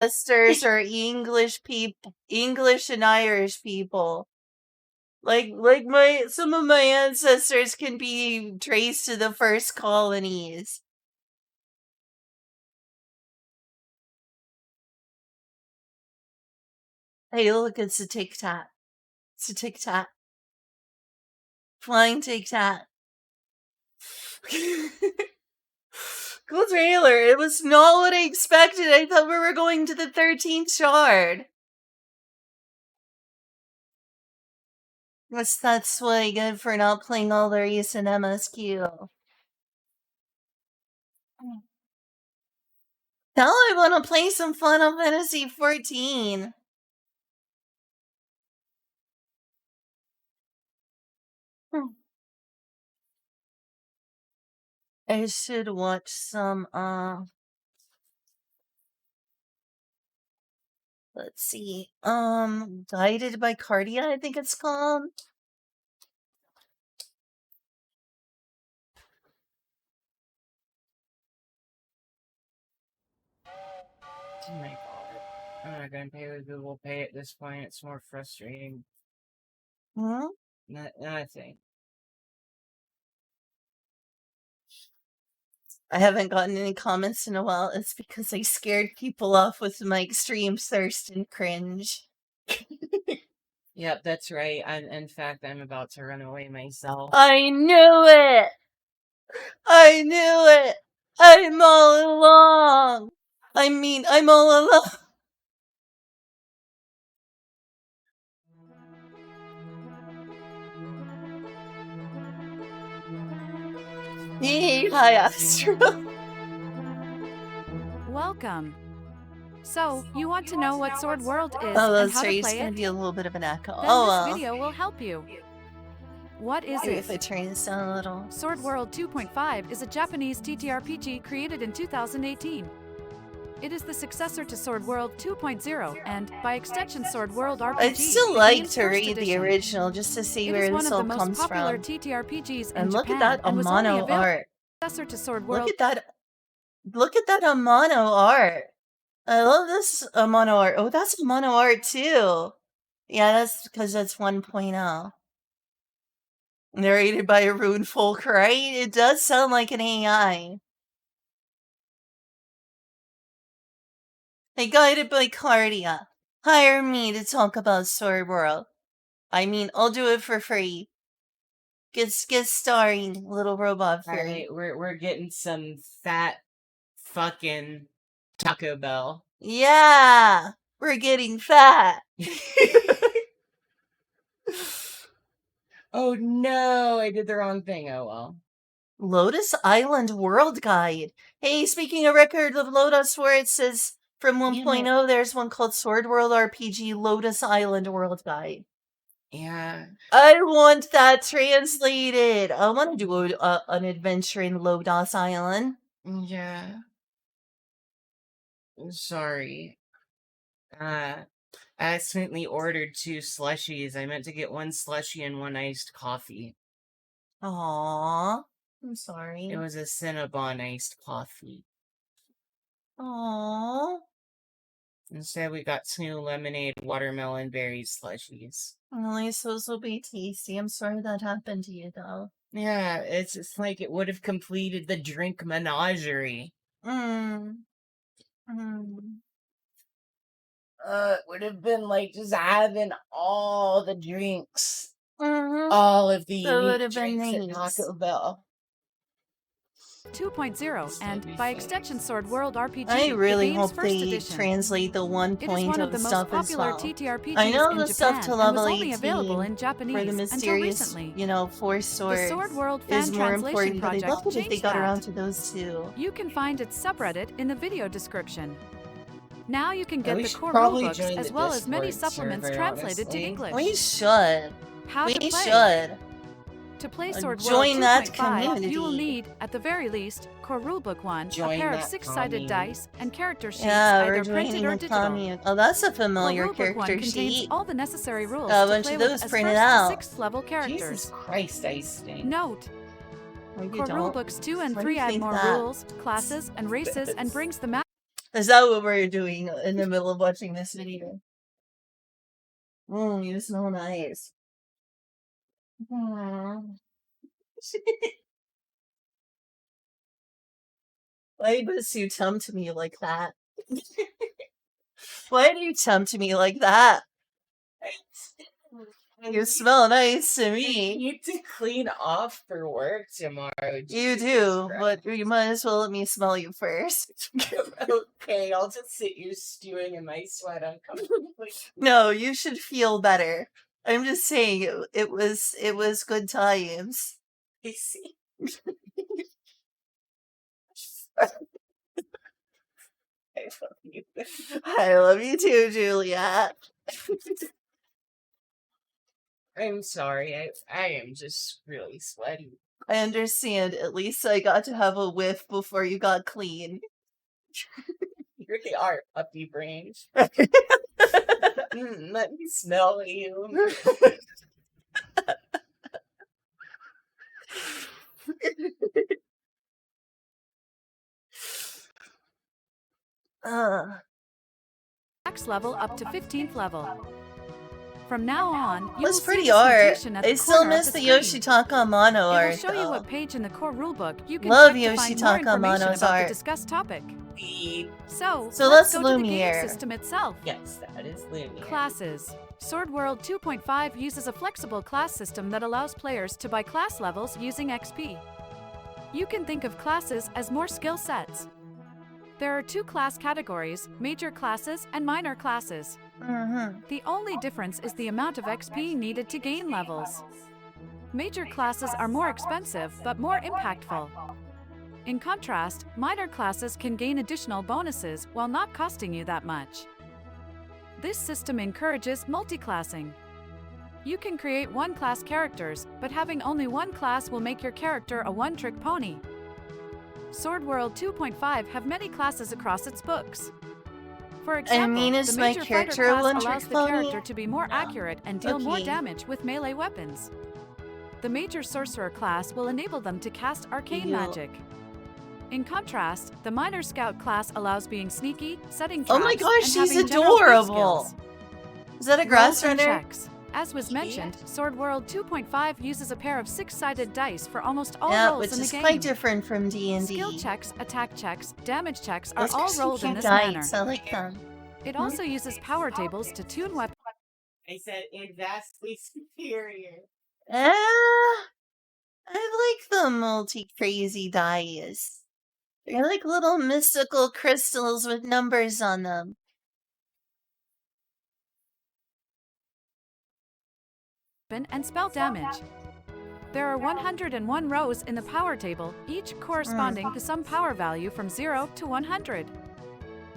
ancestors are English and Irish people. Like some of my ancestors can be traced to the first colonies. Hey, look, it's a Tic Tac. It's a Tic Tac. Flying Tic Tac. Cool trailer. It was not what I expected. I thought we were going to the 13th shard. That's what I get for not playing all the recent MSQ. Now I want to play some Final Fantasy 14. I should watch some, let's see, Guided by Cardia, I think it's called. Oh my god. I'm not gonna pay with Google Pay at this point. It's more frustrating. Hmm? Nothing. I haven't gotten any comments in a while. It's because I scared people off with my extreme thirst and cringe. Yep, that's right. In fact, I'm about to run away myself. I knew it! I knew it! I'm all along! I'm all along! Hi, Astro. Welcome. So, you want to know what Sword World is Oh, and that's how right. to It's play gonna it? be a little bit of an echo. Then this video will help you. What is Maybe if I it? turn this down a little. Sword World 2.5 is a Japanese TTRPG created in 2018. It is the successor to Sword World 2.0 and, by extension, Sword World RPG. I'd still like to read the original just to see where this all comes from. It is one of the most popular TTRPGs in And look Japan at that Amano art. Successor to Sword World. Look at that Amano art. I love this Amano art. Oh, that's Amano art too. Yeah, that's because that's 1.0. Narrated by Arun Folk, right? It does sound like an AI. Hey, Guided by Cardia. Hire me to talk about Sword World. I mean, I'll do it for free. Get starring, little robot fairy. Alright, we're getting some fat fucking Taco Bell. Yeah! We're getting fat! Oh no, I did the wrong thing. Oh well. Lotus Island World Guide. Hey, speaking of Record of Lotus, where it says from 1.0, there's one called Sword World RPG Lotus Island World Guide. Yeah. I want that translated. I want to do an adventure in Lotus Island. Yeah. Sorry. I accidentally ordered 2 slushies. I meant to get 1 slushie and 1 iced coffee. Aww. I'm sorry. It was a Cinnabon iced coffee. Aww. Instead, we got 2 lemonade watermelon berry slushies. At least those will be tasty. I'm sorry that happened to you, though. Yeah, it's like it would have completed the drink menagerie. It would have been like just having all the drinks. Mm-hmm. All of the That would have drinks been at Taco Bell. 2.0 and, by extension, Sword World RPG. I really hope they edition. translate the 1.0 stuff as well. TTRPGs I know in the stuff to Japan level and was only 18 available in Japanese for the mysterious, recently. you know, 4 swords The Sword World fan is more important, but I'd project love it if they changed got that. around to those two. You can find its subreddit in the video description. Now you can get we the should core probably rulebooks join as the well as many Discord supplements server, translated to honestly. English. We should. How We to play. should. To play Sword Join World that 2.5, community. you will need, at the very least, Core Rulebook 1, Join a pair of that 6-sided commune. dice, and character sheets, Yeah, we're either printed joining or a digital. commune. Oh, that's a familiar Core Rulebook 1 character contains sheet. all the necessary rules Got a to bunch play of with those as printed 1st out. to 6th level characters. Jesus Christ, I stink. Note, Or you Core don't. Rulebooks 2 and Why do you 3 add think more that? rules, classes, and races and brings the map. Is that what we're doing in the middle of watching this video? You smell nice. Why does you tempt me like that? Why do you tempt me like that? You smell nice to I me. need to clean off for work tomorrow. You Jesus do, Christ. but you might as well let me smell you first. Okay, I'll just sit you stewing in my sweat uncomfortably. No, you should feel better. I'm just saying it was good times. I see. I love you. I love you too, Juliet. I'm sorry. I am just really sweaty. I understand. At least I got to have a whiff before you got clean. You really are puppy brains. Let me smell you. Max level up to 15th level. From now on, you will That's see pretty this art. notation at I the still corner of miss the screen. Yoshitaka Mono It will art show you though. what page in the core rulebook you can Love check to find more Yoshitaka information Mono's about the art. discussed topic. The- So So let's that's go to the game Lumiere. system itself. Yes, that is Lumiere. Classes. Sword World 2.5 uses a flexible class system that allows players to buy class levels using XP. You can think of classes as more skill sets. There are 2 class categories, major classes and minor classes. The only difference is the amount of XP needed to gain levels. Major classes are more expensive but more impactful. In contrast, minor classes can gain additional bonuses while not costing you that much. This system encourages multi-classing. You can create one-class characters, but having only one class will make your character a one-trick pony. Sword World 2.5 have many classes across its books. For example, is the my Major Fighter character a class one-trick allows the pony? character to be more accurate and deal more Okay. damage with melee weapons. The Major Sorcerer class will enable them to cast arcane Ew. magic. In contrast, the Minor Scout class allows being sneaky, setting Oh traps, my gosh, and she's having general fight adorable. skills. Is that a grass Rolls and runner? checks. As was mentioned, Sword World 2.5 uses a pair of 6-sided dice for almost all Yeah, rolls which in the is game. quite different from D&D. Skill checks, attack checks, damage checks are Those all some rolled in cute this manner. dice. I like them. It also uses power tables to tune weapons. I said, and vastly superior. I like the multi-crazy dice. They're like little mystical crystals with numbers on them. And spell damage. There are 101 rows in the power table, each corresponding to some power value from 0 to 100.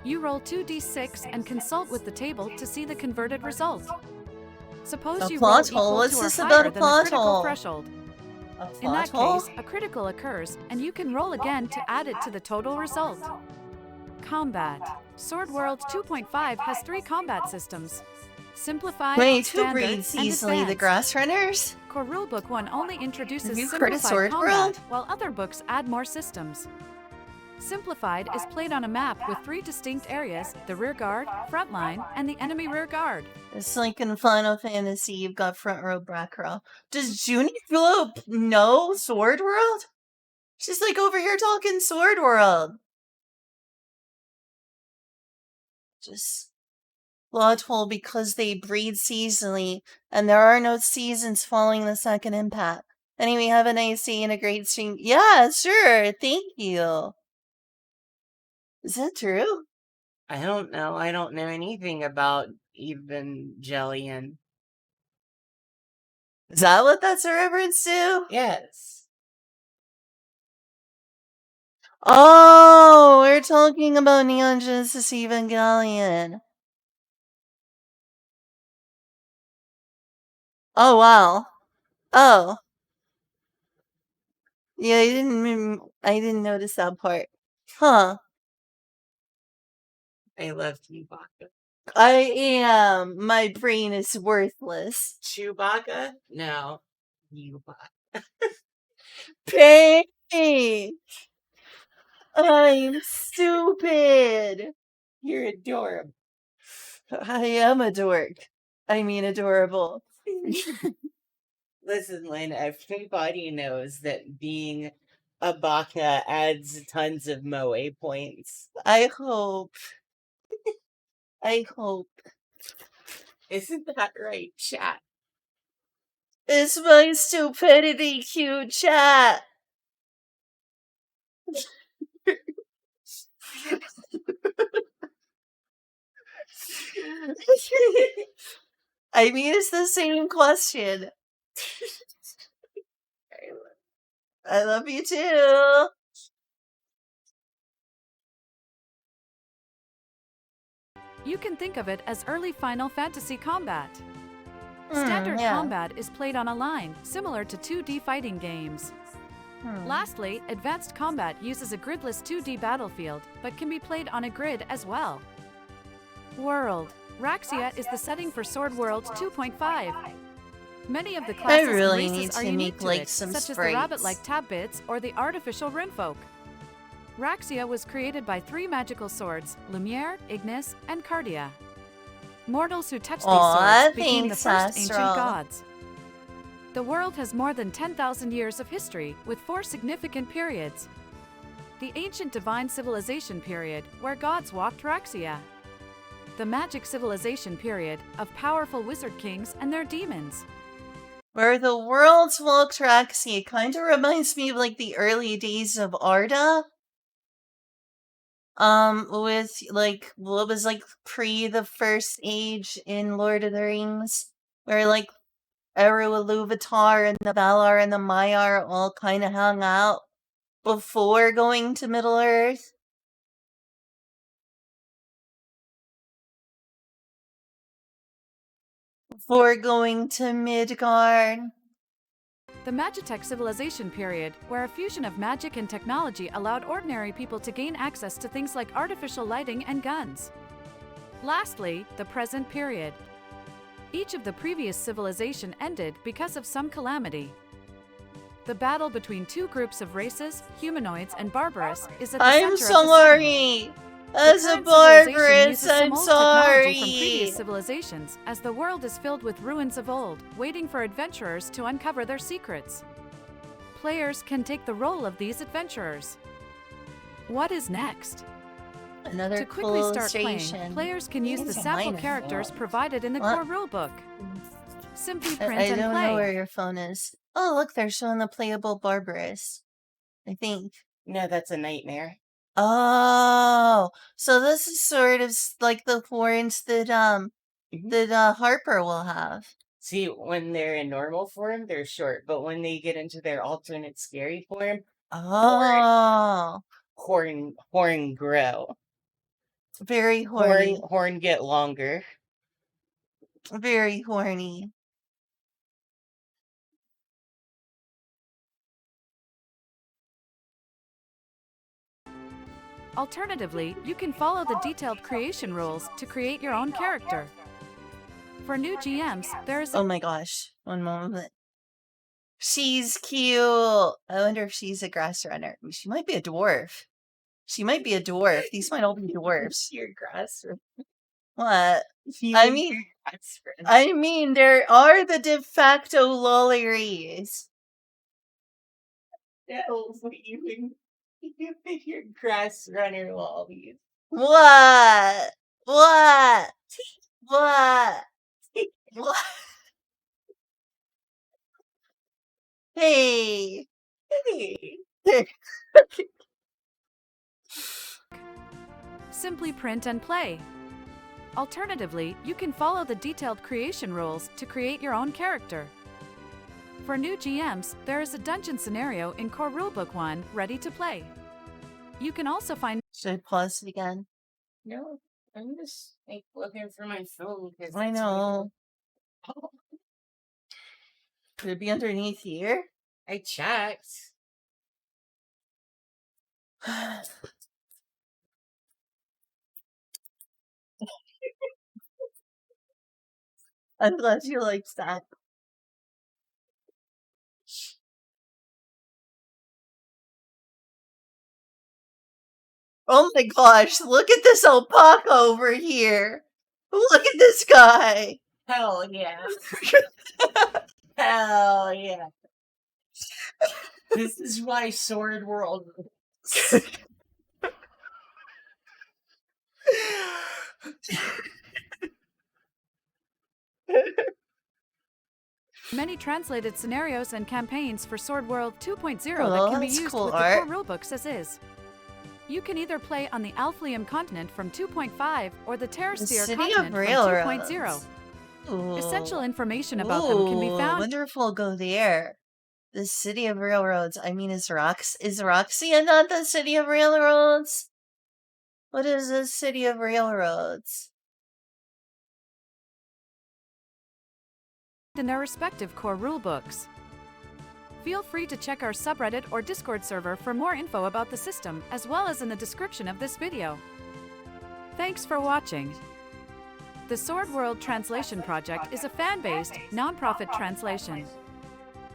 You roll 2d6 and consult with the table to see the converted result. Suppose A you plot roll hole? equal What's to or this higher about a than the plot critical hole? threshold. A In that plot hole? case, a critical occurs, and you can roll again to add it to the total result. Combat. Sword World 2.5 has 3 combat systems. Simplified, Wait, who Standard, breeds and easily? The Advanced. grass runners? Core Rulebook 1 only introduces Have you heard of simplified Sword combat, World? while other books add more systems. Simplified is played on a map with 3 distinct areas, the rear guard, front line, and the enemy rear guard. It's like in Final Fantasy, you've got front row, back row. Does Junie Phillip know Sword World? She's like over here talking Sword World. Just plot hole because they breed seasonally, and there are no seasons following the second impact. Anyway, have a nice day and a great stream. Yeah, sure. Thank you. Is that true? I don't know. I don't know anything about Evangelion. Is that what that's a reference to? Yes. Oh, we're talking about Neon Genesis Evangelion. Oh, wow. Oh. Yeah, I didn't notice that part. Huh. I love Chewbacca. I am. My brain is worthless. Chewbacca? No. Chewbacca. Pain. I'm stupid. You're adorable. I am a dork. I mean adorable. Listen, Lynn, everybody knows that being a baka adds tons of moe points. I hope. I hope. Isn't that right, chat? Is my stupidity cute, chat? I mean, it's the same question. I love you too. You can think of it as early Final Fantasy combat. Standard yeah. combat is played on a line, similar to 2D fighting games. Hmm. Lastly, advanced combat uses a gridless 2D battlefield, but can be played on a grid as well. World. Raxia is the setting for Sword World 2.5. Many of the classes really and need races are to unique make, to like, it, some such as the sprites. rabbit-like Tabbits or the artificial Rinfolk. Raxia was created by 3 magical swords, Lumiere, Ignis, and Cardia. Mortals who touched these Aw, swords became the thanks, first ancient Astral. gods. The world has more than 10,000 years of history, with 4 significant periods. The ancient divine civilization period, where gods walked Raxia. The magic civilization period, of powerful wizard kings and their demons. Where the world's walked Raxia kind of reminds me of like the early days of Arda. With like what was like pre the first age in Lord of the Rings, where like Eru Iluvatar and the Valar and the Maiar all kind of hung out before going to Middle Earth. Before going to Midgard. The Magitech civilization period, where a fusion of magic and technology allowed ordinary people to gain access to things like artificial lighting and guns. Lastly, the present period. Each of the previous civilization ended because of some calamity. The battle between 2 groups of races, humanoids and barbarous, is at the I'm center of the setting. sorry! As a The current civilization barbarous, uses some I'm old technology from sorry! previous civilizations, as the world is filled with ruins of old, waiting for adventurers to uncover their secrets. Players can take the role of these adventurers. What is next? Another To quickly cool start illustration. playing, players can use the It's a sample minor characters phone. provided in the What? core rulebook. Simply I print and don't play. know where your phone is. Oh, look, they're showing the playable Barbarous. I think. No, that's a nightmare. Oh, so this is sort of like the horns that Mhm. that Harper will have. See, when they're in normal form, they're short, but when they get into their alternate scary form, Oh, horn grow. very horny. Horn get longer. Very horny. Alternatively, you can follow the detailed creation rules to create your own character. For new GMs, there is Oh my gosh. One moment. She's cute. I wonder if she's a grass runner. She might be a dwarf. She might be a dwarf. These might all be dwarfs. Your grass. What? You I and mean- your grass friend. I mean, there are the de facto lolleries. No, but you and your grass runner lollies. What? What? What? What? Hey. Hey. simply print and play. Alternatively, you can follow the detailed creation rules to create your own character. For new GMs, there is a dungeon scenario in Core Rulebook 1 ready to play. You can also find Should I pause it again? No, I'm just like looking for my phone because I know. Could it be underneath here? I checked. I'm glad you liked that. Oh my gosh, look at this alpaca over here. Look at this guy. Hell yeah. Hell yeah. This is why Sword World. Many translated scenarios and campaigns for Sword World 2.0 Oh, that can be that's used cool with art. the core rulebooks as is. You can either play on the Alflium continent from 2.5 or the The Terrasphere City continent of from Railroads. 2.0. Ooh. Essential information about them can be Ooh, found. wonder if we'll go there. The City of Railroads. I mean, is Roxia not the City of Railroads? What is the City of Railroads? In their respective core rulebooks. Feel free to check our subreddit or Discord server for more info about the system, as well as in the description of this video. Thanks for watching. The Sword World Translation Project is a fan-based, non-profit translation.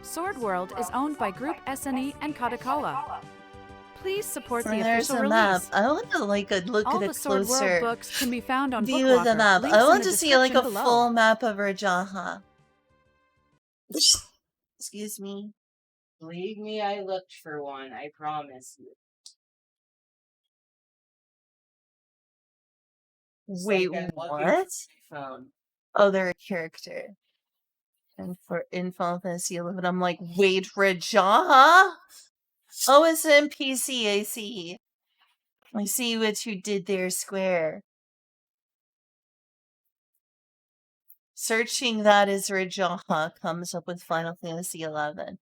Sword World is owned by Group SNE and Kadokawa. Please support the There's official a map. release. I want to look All at the a Sword World closer books can be found on view of the Bookwalker. map. Links I in want the to see like a description below. full map of Rajaha. Excuse me. Believe me, I looked for one. I promise you. It's Wait, like I'm looking what? for my phone. Oh, they're a character. And for in Final Fantasy 11, I'm like, wait, Rajaha? Oh, it's an NPC. I see. I see what you did there, Square. Searching that as Rajaha comes up with Final Fantasy 11.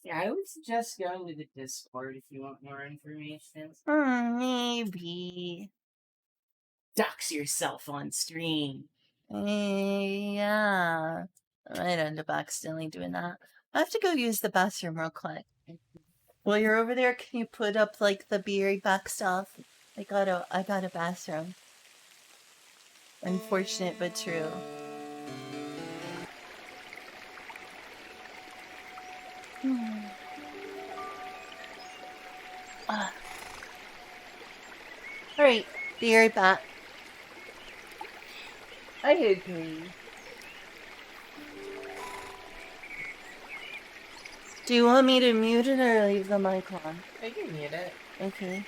Yeah, I would suggest going to the Discord if you want more information. Maybe. Dox yourself on stream. Yeah. I might end up accidentally doing that. I have to go use the bathroom real quick. While you're over there, can you put up like the be right back stuff? I got a bathroom. Unfortunate but true. Alright, be right back. I agree. Do you want me to mute it or leave the mic on? I can mute it. Okay.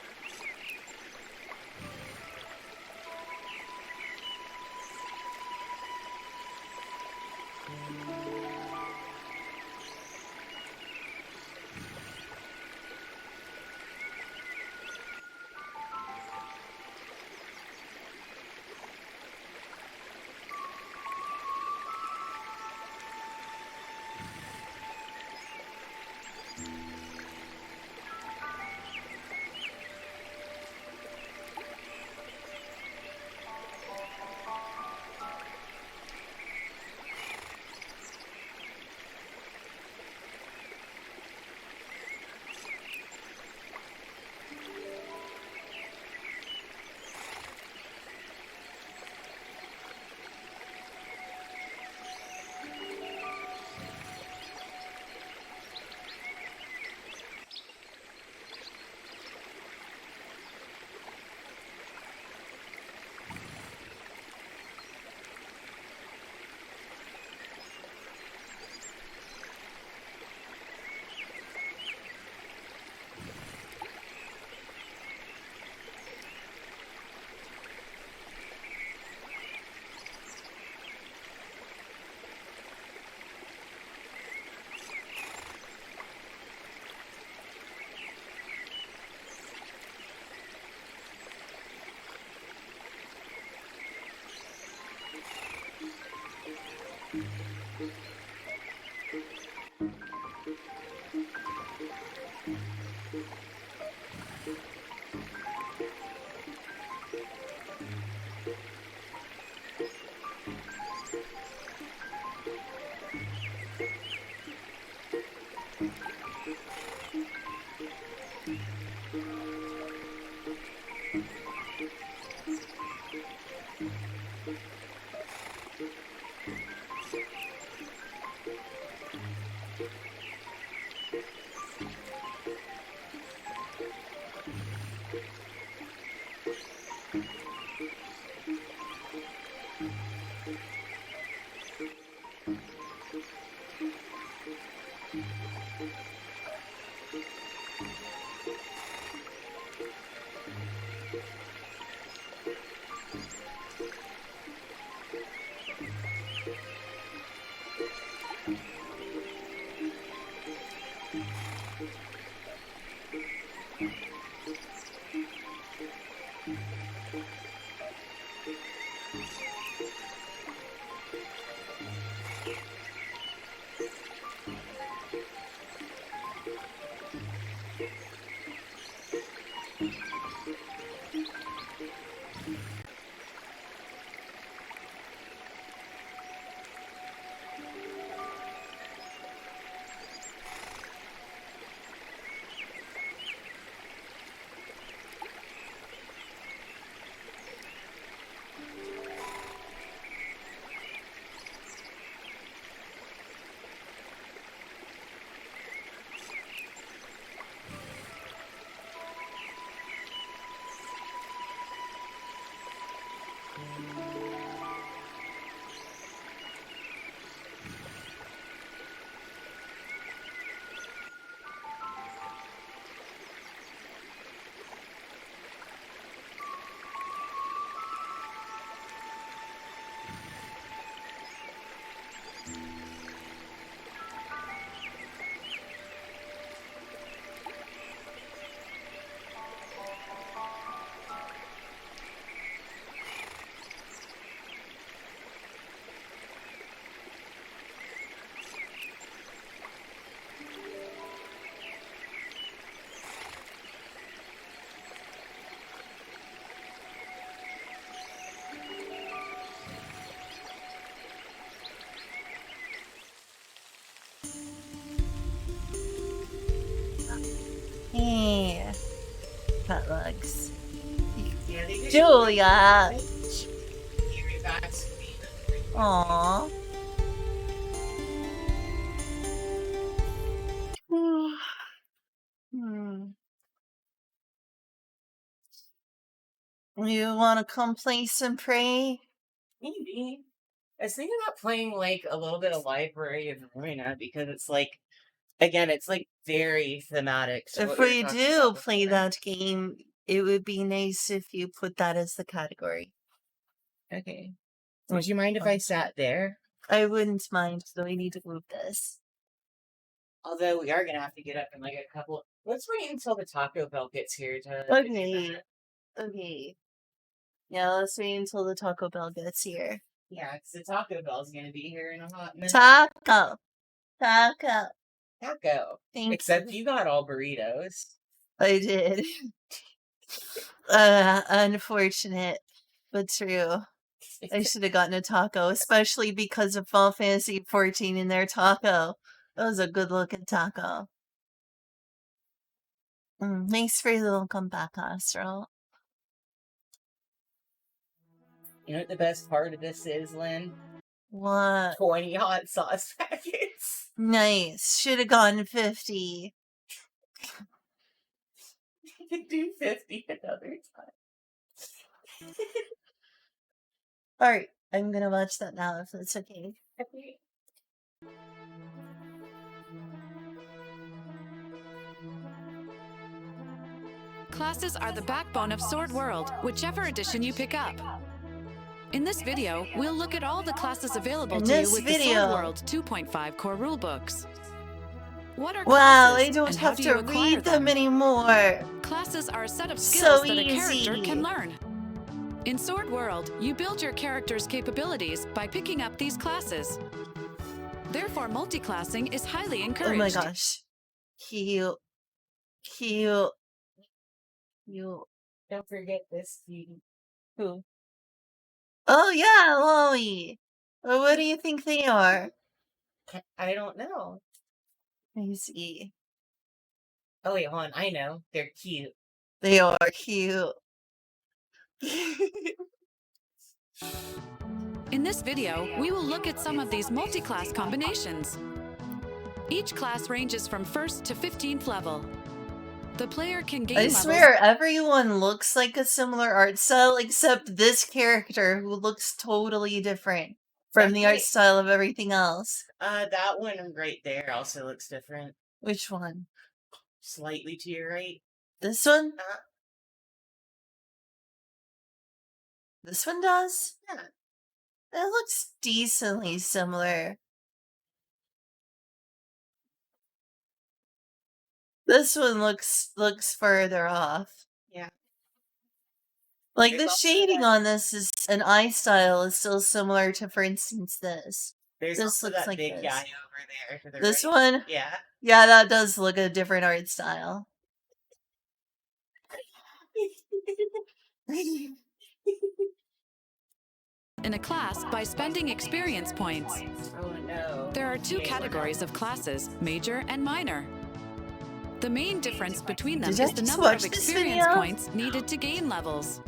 Hey, pet legs. Yeah, they just Julia. carry back to me. Aww. Hmm. You want to come play some Prey? Maybe. I was thinking about playing like a little bit of Library of Ruina because it's like, again, it's like very thematic. To If what we were we talking do about play before. that game, it would be nice if you put that as the category. Okay. Would you mind if I sat there? I wouldn't mind, though we need to move this. Although we are gonna have to get up in like a couple. Let's wait until the Taco Bell gets here to. do Okay. that. Okay. Yeah, let's wait until the Taco Bell gets here. Yeah, because the Taco Bell's gonna be here in a hot minute. Taco. Taco. Taco. Thank Except you. you got all burritos. I did. Unfortunate, but true. I should have gotten a taco, especially because of Final Fantasy 14 in their taco. That was a good looking taco. Thanks for your little comeback, Astral. You know what the best part of this is, Lynn? What? 20 hot sauce packets. Nice. Should have gotten 50. You can do 50 another time. Alright, I'm gonna watch that now if that's okay. Okay. Classes are the backbone of Sword World, whichever edition you pick up. In this video, we'll look at all the classes available In to you this with video. the Sword World 2.5 core rulebooks. What are Wow, classes, I don't and have how do you to acquire read them anymore. Classes are a set of So skills that a character easy. can learn. In Sword World, you build your character's capabilities by picking up these classes. Therefore, multiclassing is highly encouraged. Oh my gosh. Cute. Cute. You. Don't forget this, Stevie. Who? Oh yeah, Lolly. Well, what do you think they are? I don't know. I see. Oh wait, hold on. I know. They're cute. They are cute. In this video, we will look at some of these multi-class combinations. Each class ranges from 1st to 15th level. The player can gain I levels. swear, everyone looks like a similar art style except this character who looks totally different from the art Definitely. style of everything else. That one right there also looks different. Which one? Slightly to your right. This one? Uh, This one does? yeah. It looks decently similar. This one looks further off. Yeah. Like, There's the also shading that- on this is an eye style is still similar to, for instance, this. There's This also looks that like big this. guy over there to the This right. one? Yeah. Yeah, that does look a different art style. In a class by spending experience points. Oh no. There are two categories of classes, major and minor. The main difference between them Did I is the just number of watch this experience video? points needed to gain levels.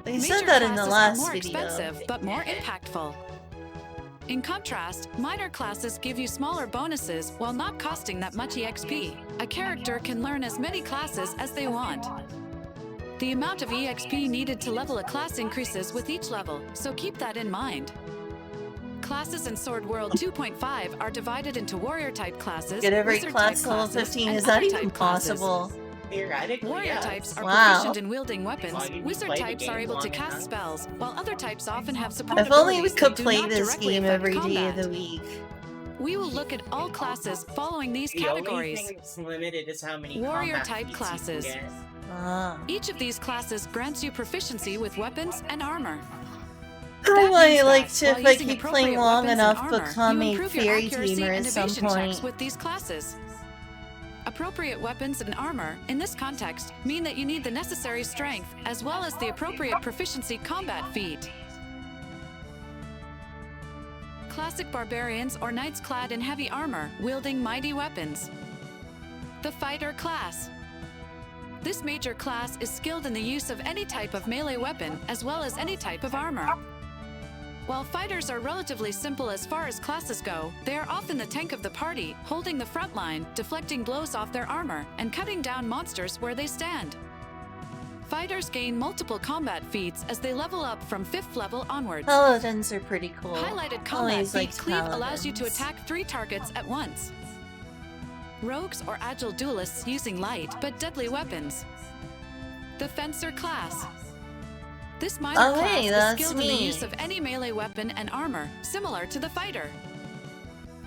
They Major said that in the classes last are more video. expensive, but more impactful. In contrast, minor classes give you smaller bonuses while not costing that much EXP. A character can learn as many classes as they want. The amount of EXP needed to level a class increases with each level, so keep that in mind. Classes in Sword World 2.5 are divided into warrior-type classes, Get every wizard-type class level classes, 15. and Is that other even type classes. possible? Theoretically, Warrior yes. types are Wow. proficient in wielding weapons. Well, you Wizard play the types are game able to long cast enough. spells, while other types often have support If only we abilities could that do play not this directly game affect every day combat. of the week. We will look at all classes following these The only categories. thing that's limited is how many Warrior combat type feats classes. You can get. Ah. Each of these classes grants you proficiency with weapons and armor. I That might means like that, to, while if I using keep appropriate playing long weapons and enough, armor, become you a improve your fairy accuracy tamer and at some evasion checks point. with these classes. Appropriate weapons and armor, in this context, mean that you need the necessary strength as well as the appropriate proficiency combat feat. Classic barbarians or knights clad in heavy armor, wielding mighty weapons. The fighter class. This major class is skilled in the use of any type of melee weapon as well as any type of armor. While fighters are relatively simple as far as classes go, they are often the tank of the party, holding the front line, deflecting blows off their armor, and cutting down monsters where they stand. Fighters gain multiple combat feats as they level up from 5th level onwards. Paladins are pretty cool. Highlighted combat Always feat liked Cleave allows you to paladins. attack 3 targets at once. Rogues or agile duelists using light but deadly weapons. The Fencer class. This minor Oh, class hey, is that's skilled in the me. use of any melee weapon and armor, similar to the fighter.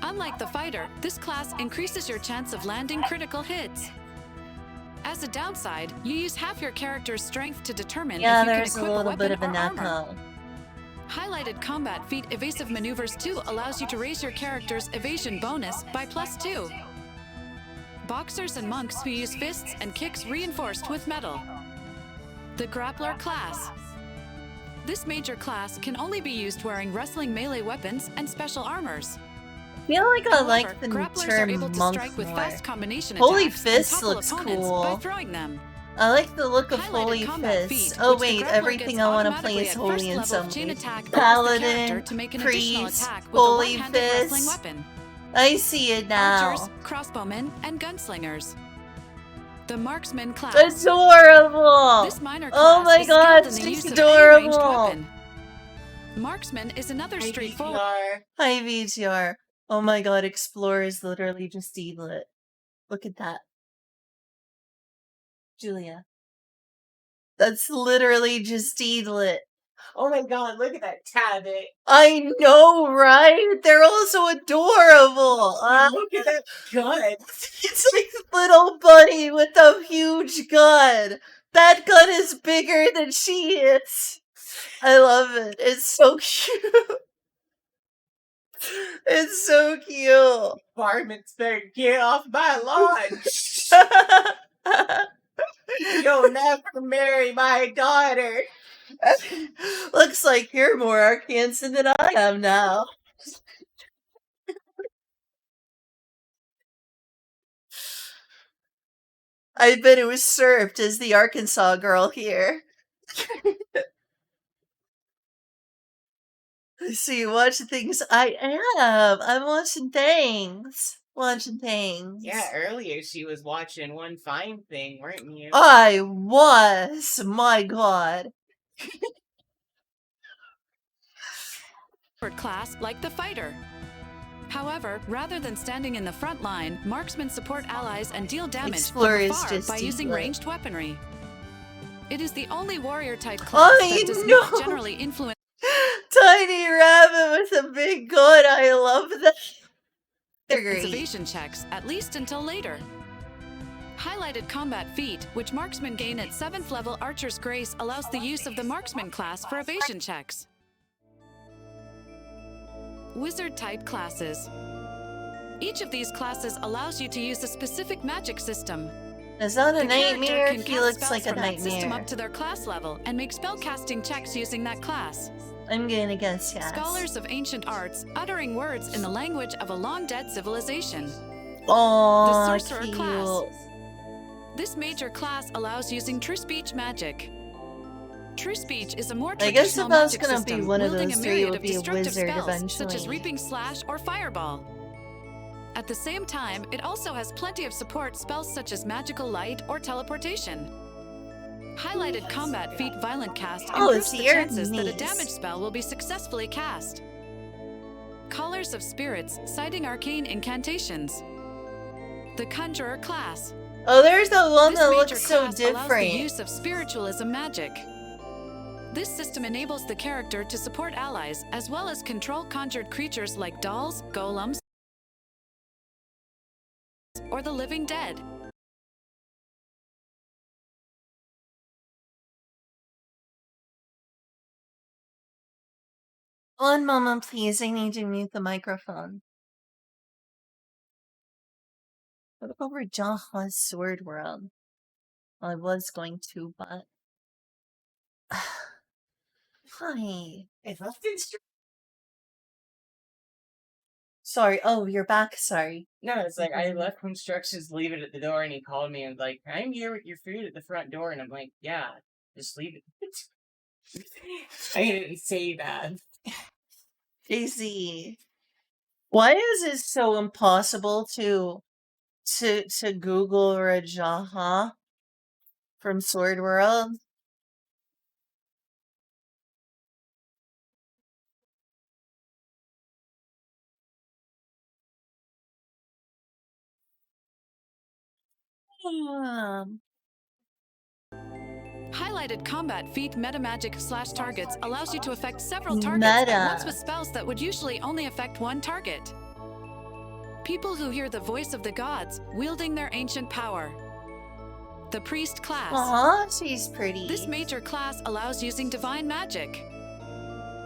Unlike the fighter, this class increases your chance of landing critical hits. As a downside, you use half your character's strength to determine Yeah, if you can there's a equip little bit weapon of a or armor. knuckle. Highlighted combat feat Evasive Maneuvers 2 allows you to raise your character's evasion bonus by +2. Boxers and monks who use fists and kicks reinforced with metal. The Grappler class. This major class can only be used wearing wrestling melee weapons and special armors. I feel like I like However, the grapplers are term able to monk strike with more. fast combination Holy attacks Fist and topple looks opponents by cool. throwing them. I like the look of Highlighted Holy combat Fist. feat, Oh which the wait, grappler everything gets I want to play automatically is at holy first in level some of chain ways. attack allows the character Paladin, to make an additional priest, attack with holy a one-handed wrestling fist. weapon. I see it now. Archers, crossbowmen, and gunslingers. The Marksman class. Adorable! This minor Oh class my is god, skilled in the she's use of any ranged adorable! weapon. Marksman is another Hey, straightforward. VTR. Hi VTR. Oh my god, Explorer is literally just evil. Look at that. Julia. That's literally just Eaglet. Oh my god, look at that Tabit. I know, right? They're also adorable. Look at that gun. It's like little bunny with a huge gun. That gun is bigger than she is. I love it. It's so cute. It's so cute. Varmints better get off my lawn. You'll never marry my daughter. Looks like you're more Arkansan than I am now. I've been usurped as the Arkansas girl here. So you watch things? I am. I'm watching things. watching things. Yeah, earlier she was watching One Fine Thing, weren't you? I was. My God. Class like the fighter. However, rather than standing in the front line, marksmen support allies and deal damage Explorer from is afar just by using evil. ranged weaponry. It is the only warrior-type class that does not generally influence Tiny rabbit with a big gun. I love that. They're great. evasion checks, at least until later. Highlighted combat feat, which marksmen gain at 7th level Archer's Grace, allows the use of the marksman class for evasion checks. Wizard-type classes. Each of these classes allows you to use a specific magic system. Is that a The character nightmare? can He cast looks spells like a from that system nightmare. up to their class level and make spellcasting checks using that class. I'm gonna guess yes. Scholars of ancient arts, uttering words in the language of a long-dead civilization. Oh, The sorcerer cute. class. This major class allows using true speech magic. True speech is a more I guess traditional if I was magic gonna system, be one of wielding those a three, it myriad would of be a destructive wizard spells, eventually. such as Reaping Slash or Fireball. At the same time, it also has plenty of support spells such as Magical Light or Teleportation. Highlighted combat feat Violent Cast Oh, improves it's the your chances that a niece. damage spell will be successfully cast. Callers of Spirits, citing arcane incantations. The Conjurer class. Oh, there's the one This that major looks so class allows the different. use of spiritualism magic. This system enables the character to support allies, as well as control conjured creatures like dolls, golems, or the living dead. One moment, please. I need to mute the microphone. What over Jaha's Sword World? Well, I was going to, but... Hi. I left instructions. Sorry. Oh, you're back. Sorry. No, it's like I left instructions to leave it at the door, and he called me and was like, "I'm here with your food at the front door," and I'm like, "Yeah, just leave it." I didn't say that. JC. Why is it so impossible to Google Rajaha from Sword World? Highlighted combat feat Metamagic slash targets allows you to affect several targets at once with spells that would usually only affect one target. People who hear the voice of the gods, wielding their ancient power. The Priest class. Aw, she's pretty. This major class allows using Divine Magic.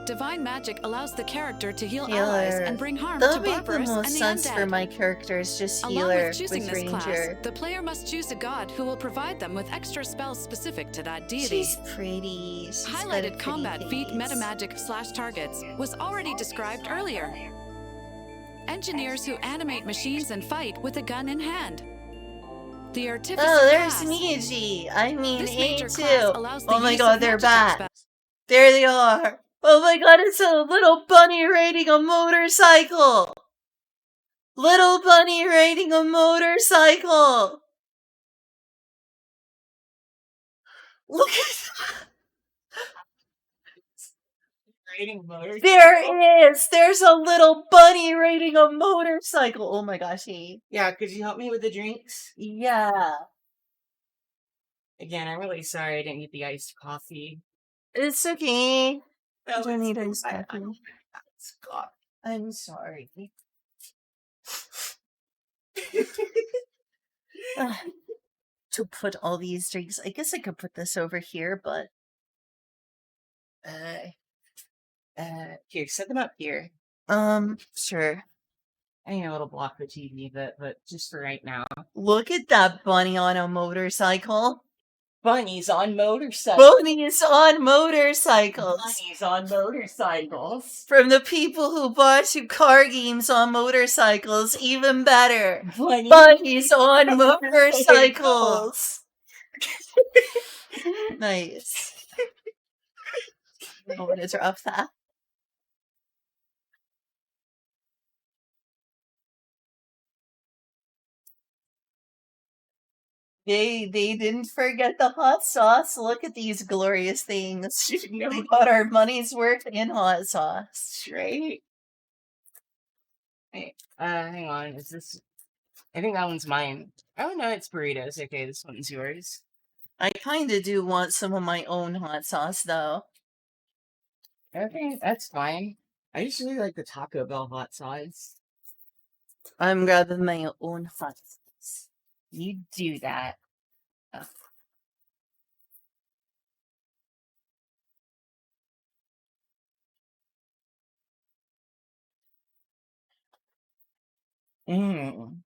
Divine Magic allows the character to heal allies and bring harm That'll to make the Barbarous and most the sense undead. for my characters, just Along healer with choosing with this class, ranger. the player must choose a god who will provide them with extra spells specific to that deity. She's pretty. She's got a Highlighted pretty combat feat face. Metamagic slash targets was already described earlier. Engineers who animate machines and fight with a gun in hand. The Artificer Oh, there's class. Miji. I mean, This major A2. class allows the Oh my use god, of they're magic back. spells. There they are. Oh my god, it's a little bunny riding a motorcycle. Little bunny riding a motorcycle. Look at Riding motorcycle. There is. There's a little bunny riding a motorcycle. Oh my gosh, he. Yeah, could you help me with the drinks? Yeah. Again, I'm really sorry I didn't get the iced coffee. It's okay. No, I don't need it's- iced I- coffee. God. I'm sorry. To put all these drinks, I guess I could put this over here, but Here, set them up here. sure. I need a little block the TV, but just for right now. Look at that bunny on a motorcycle. Bunnies on motorcycles. Bunnies on motorcycles. Bunnies on motorcycles. From the people who bought you car games on motorcycles, even better. Bunnies on motorcycles. Nice. I'm gonna drop that. They didn't forget the hot sauce. Look at these glorious things. No, We got our money's worth in hot sauce. right? Wait, hang on. Is this? I think that one's mine. Oh no, it's burritos. Okay, this one's yours. I kind of do want some of my own hot sauce, though. Okay, that's fine. I usually like the Taco Bell hot sauce. I'm grabbing my own hot sauce. You do that. Mmm.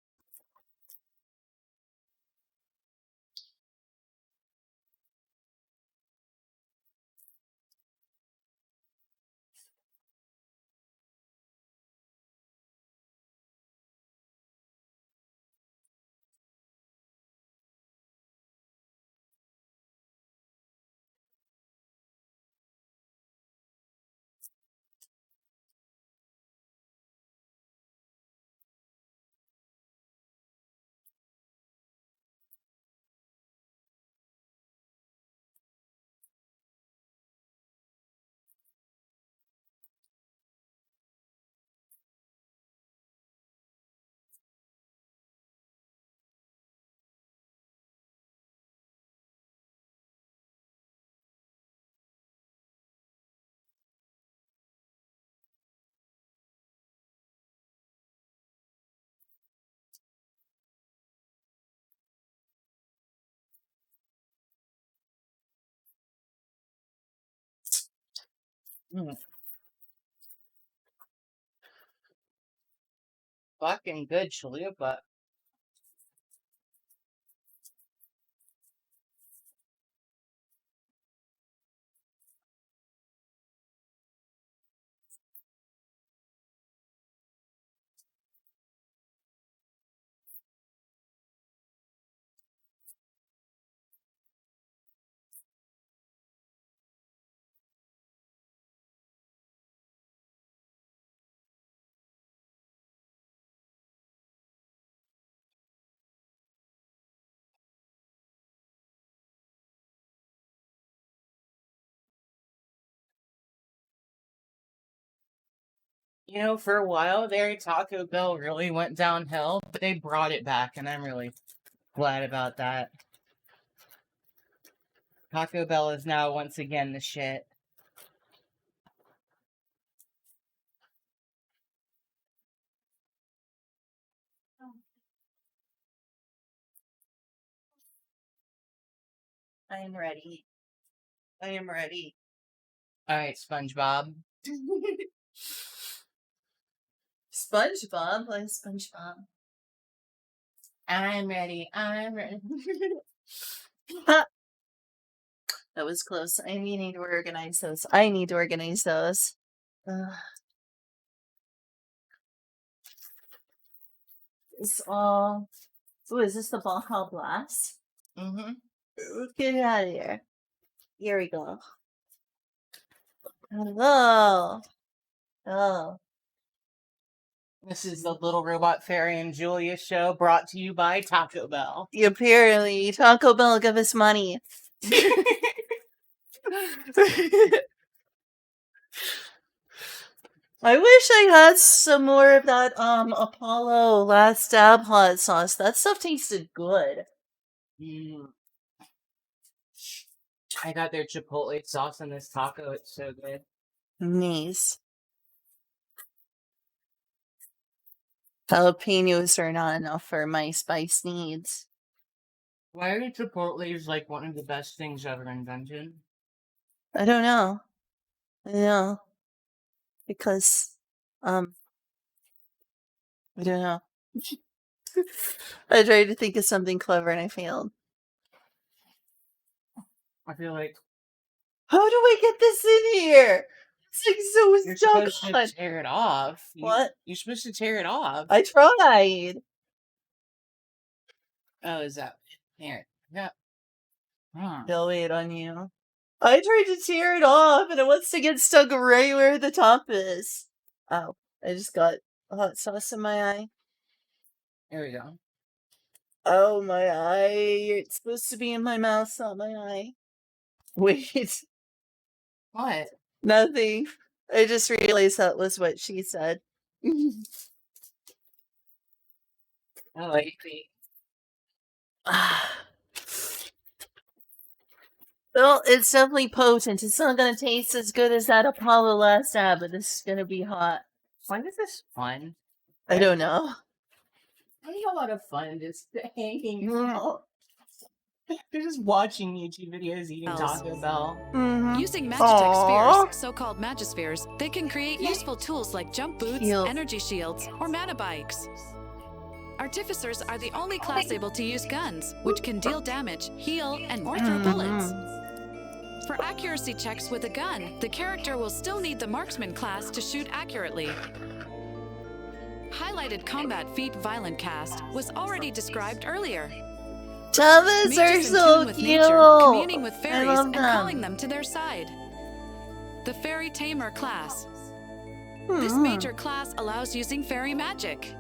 Mm. Fucking good chalupa. You know, for a while there, Taco Bell really went downhill, but they brought it back, and I'm really glad about that. Taco Bell is now once again the shit. I am ready. I am ready. Alright, SpongeBob. SpongeBob? Like SpongeBob. I'm ready. I'm ready. That was close. I need to organize those. I need to organize those. It's all. Oh, is this the Baja Blast? Mm-hmm. Get it out of here. Here we go. Hello. Oh. This is the Little Robot Fairy and Julia show brought to you by Taco Bell. Apparently, Taco Bell give us money. I wish I had some more of that Apollo Last Stab hot sauce. That stuff tasted good. Mm. I got their chipotle sauce on this taco. It's so good. Nice. Jalapenos are not enough for my spice needs. Why are chipotles like one of the best things ever invented? I don't know. I don't know. Because, I don't know. I tried to think of something clever and I failed. I feel like How do I get this in here? It's like you're so supposed stuck to on. tear it off. What? You're supposed to tear it off. I tried. Oh, is that here? Yeah. Hmm. They'll wait on you. I tried to tear it off and it wants to get stuck right where the top is. Oh, I just got hot sauce in my eye. There we go. Oh, my eye. It's supposed to be in my mouth, not my eye. Wait, What? nothing. I just realized that was what she said. I like the. Well, it's definitely potent. It's not gonna taste as good as that Apollo last tab, but this is gonna be hot. When is this fun? I don't know. I think a lot of fun just hanging. Mm-hmm. They're just watching YouTube videos eating Taco Bell. Using Magitech Aw. spheres, so-called Magispheres, they can create useful tools like jump boots, Cute. energy shields, or mana bikes. Artificers are the only class able to use guns, which can deal damage, heal, and or throw bullets. For accuracy checks with a gun, the character will still need the Marksman class to shoot accurately. Highlighted combat feat Violent Cast was already described earlier. Tamas are Mages in so tune with cute. nature, communing with I fairies love and them. calling them to their side. The Fairy Tamer class. This major class allows using fairy magic.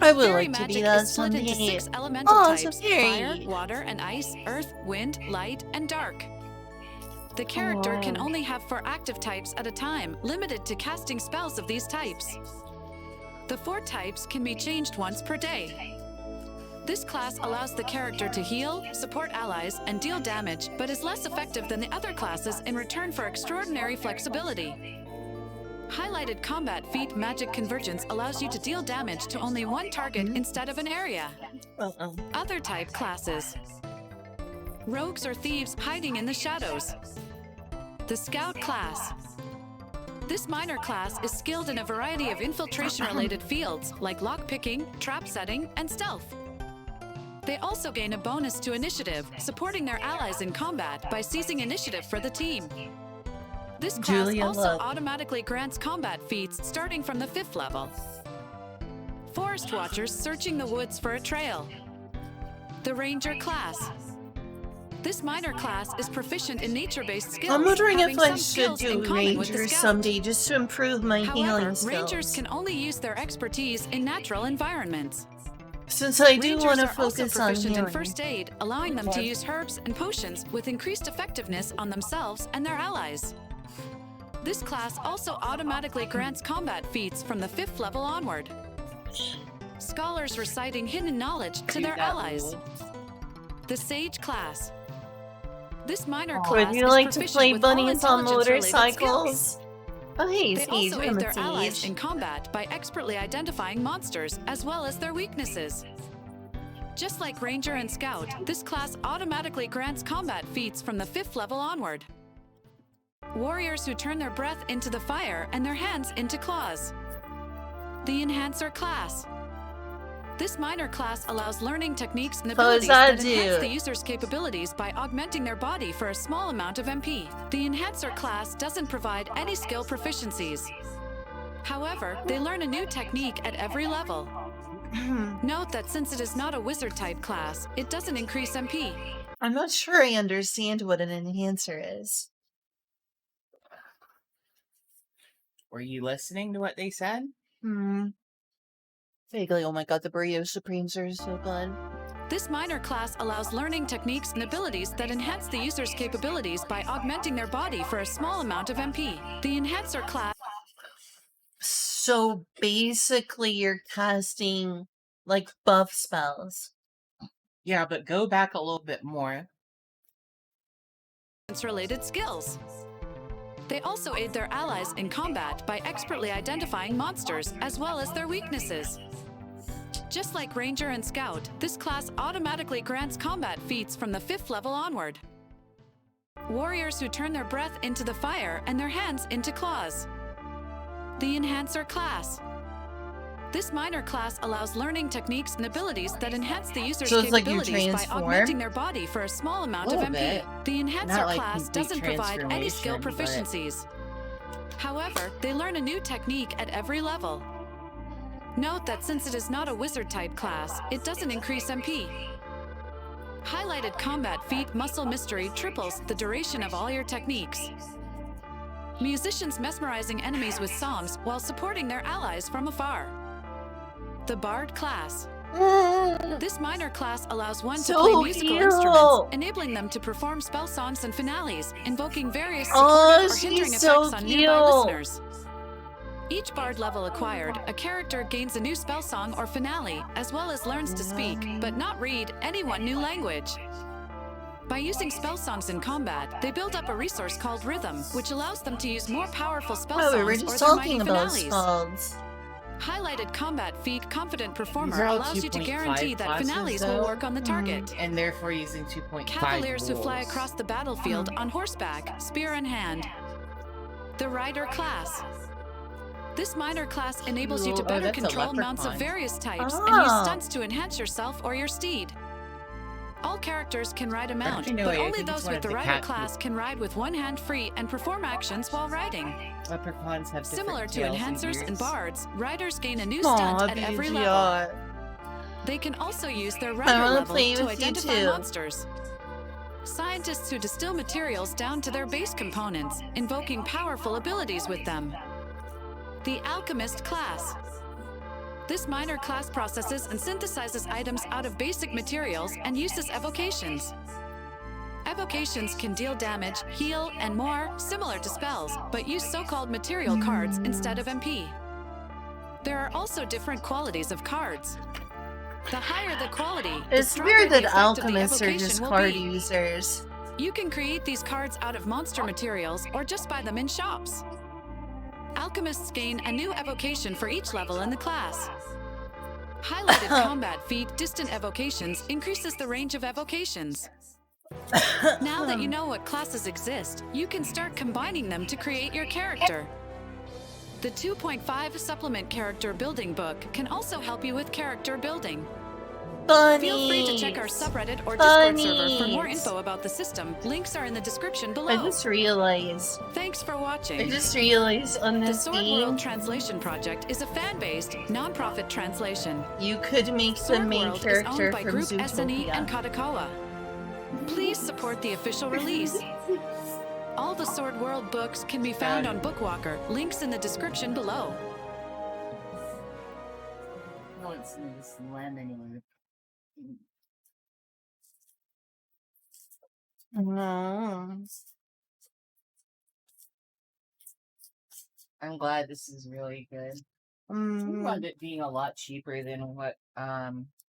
I would Fairy like to be magic that is split into someday. 6 elemental Oh, it's a types: fairy. fire, water, and ice, earth, wind, light, and dark. The character can Oh. only have 4 active types at a time, limited to casting spells of these types. The 4 types can be changed once per day. This class allows the character to heal, support allies, and deal damage, but is less effective than the other classes in return for extraordinary flexibility. Highlighted combat feat Magic Convergence allows you to deal damage to only 1 target instead of an area. Other type classes. Rogues or thieves hiding in the shadows. The Scout class. This minor class is skilled in a variety of infiltration-related fields like lockpicking, trap setting, and stealth. They also gain a bonus to initiative, supporting their allies in combat by seizing initiative for the team. This class Julia also Love. automatically grants combat feats starting from the 5th level. Forest Watchers searching the woods for a trail. The Ranger class. This minor class is proficient in nature-based skills. I'm wondering having if I some should skills in do common with the Rangers Scout. someday just to improve my However, healing skills. Rangers can only use their expertise in natural environments. Since I do Rangers want to are also focus on proficient in healing. first aid, allowing them to use herbs and potions with increased effectiveness on themselves and their allies. This class also automatically grants combat feats from the 5th level onward. Scholars reciting hidden knowledge to their allies. The Sage class. This minor class Would you is like to proficient play with all bunnies on intelligence-related skills. motorcycles? Oh, hey, They Sage, also I'm aid a their allies Sage. in combat by expertly identifying monsters as well as their weaknesses. Just like Ranger and Scout, this class automatically grants combat feats from the 5th level onward. Warriors who turn their breath into the fire and their hands into claws. The Enhancer class. This minor class allows learning techniques and How does abilities that that enhance do? the user's capabilities by augmenting their body for a small amount of MP. The Enhancer class doesn't provide any skill proficiencies. However, they learn a new technique at every level. Note that since it is not a wizard-type class, it doesn't increase MP. I'm not sure I understand what an enhancer is. Were you listening to what they said? Vaguely, oh my god, the Burrito Supremes are so good. This minor class allows learning techniques and abilities that enhance the user's capabilities by augmenting their body for a small amount of MP. The Enhancer class So basically, you're casting like buff spells. Yeah, but go back a little bit more. related skills. They also aid their allies in combat by expertly identifying monsters as well as their weaknesses. Just like Ranger and Scout, this class automatically grants combat feats from the 5th level onward. Warriors who turn their breath into the fire and their hands into claws. The Enhancer class. This minor class allows learning techniques and abilities that enhance the user's So it's like you capabilities by transform? augmenting their body for a small amount of Little MP. bit. The Enhancer Not like class complete doesn't provide any skill transformation, but- proficiencies. However, they learn a new technique at every level. Note that since it is not a wizard-type class, it doesn't increase MP. Highlighted combat feat Muscle Mystery triples the duration of all your techniques. Musicians mesmerizing enemies with songs while supporting their allies from afar. The Bard class. This minor class allows one to So play musical cute. instruments, enabling them to perform spell songs and finales, invoking various Oh, supportive or hindering she's so effects on nearby cute. listeners. Each bard level acquired, a character gains a new spell song or finale, as well as learns to speak, but not read, any one new language. By using spell songs in combat, they build up a resource called Rhythm, which allows them to use more powerful spell Oh, songs we were or just their mighty talking about finales. spells. Highlighted combat feat Confident These Performer are all allows you to 2.5 guarantee that classes, finales though. will work on the target. And therefore using 2.5 Cavaliers who fly rules. across the battlefield on horseback, spear in hand. The Rider class. This minor class enables you to Ooh, oh, better that's a control mounts of leprechaun. various types and use Ah. stunts to enhance yourself or your steed. All characters can ride a mount, Actually, no, but wait, I only think it's those one with of the the Rider cat- class can ride with one hand free and perform actions while riding. Leprechauns have Similar different to tails enhancers and ears. bards, riders gain a new Aw, stunt at every level. BGR. They can also use their I rider wanna level play to with you identify too. monsters. Scientists who distill materials down to their base components, invoking powerful abilities with them. The Alchemist class. This minor class processes and synthesizes items out of basic materials and uses evocations. Evocations can deal damage, heal, and more, similar to spells, but use so-called material cards instead of MP. There are also different qualities of cards. The higher the quality, the It's stronger weird the that effect of the alchemists are evocation just will card be. users. You can create these cards out of monster materials or just buy them in shops. Alchemists gain a new evocation for each level in the class. Highlighted combat feat Distant Evocations increases the range of evocations. Now that you know what classes exist, you can start combining them to create your character. The 2.5 Supplement Character Building book can also help you with character building. Bunnies. Feel free to check our subreddit or Discord server for more Bunnies. info about the system. Links are in the description I below. just realized. Thanks for I watching. just realized on The this Sword game, World Translation Project is a fan-based, non-profit translation. you could make the Sword main World is character owned by from Group SNE and Zootopia. Katakawa. Please support the official release. All the Sword World books can be found on Bookwalker. Links in the description below. No, it's this lemon. Mm. I'm glad this is really good. We Mm. wanted it being a lot cheaper than what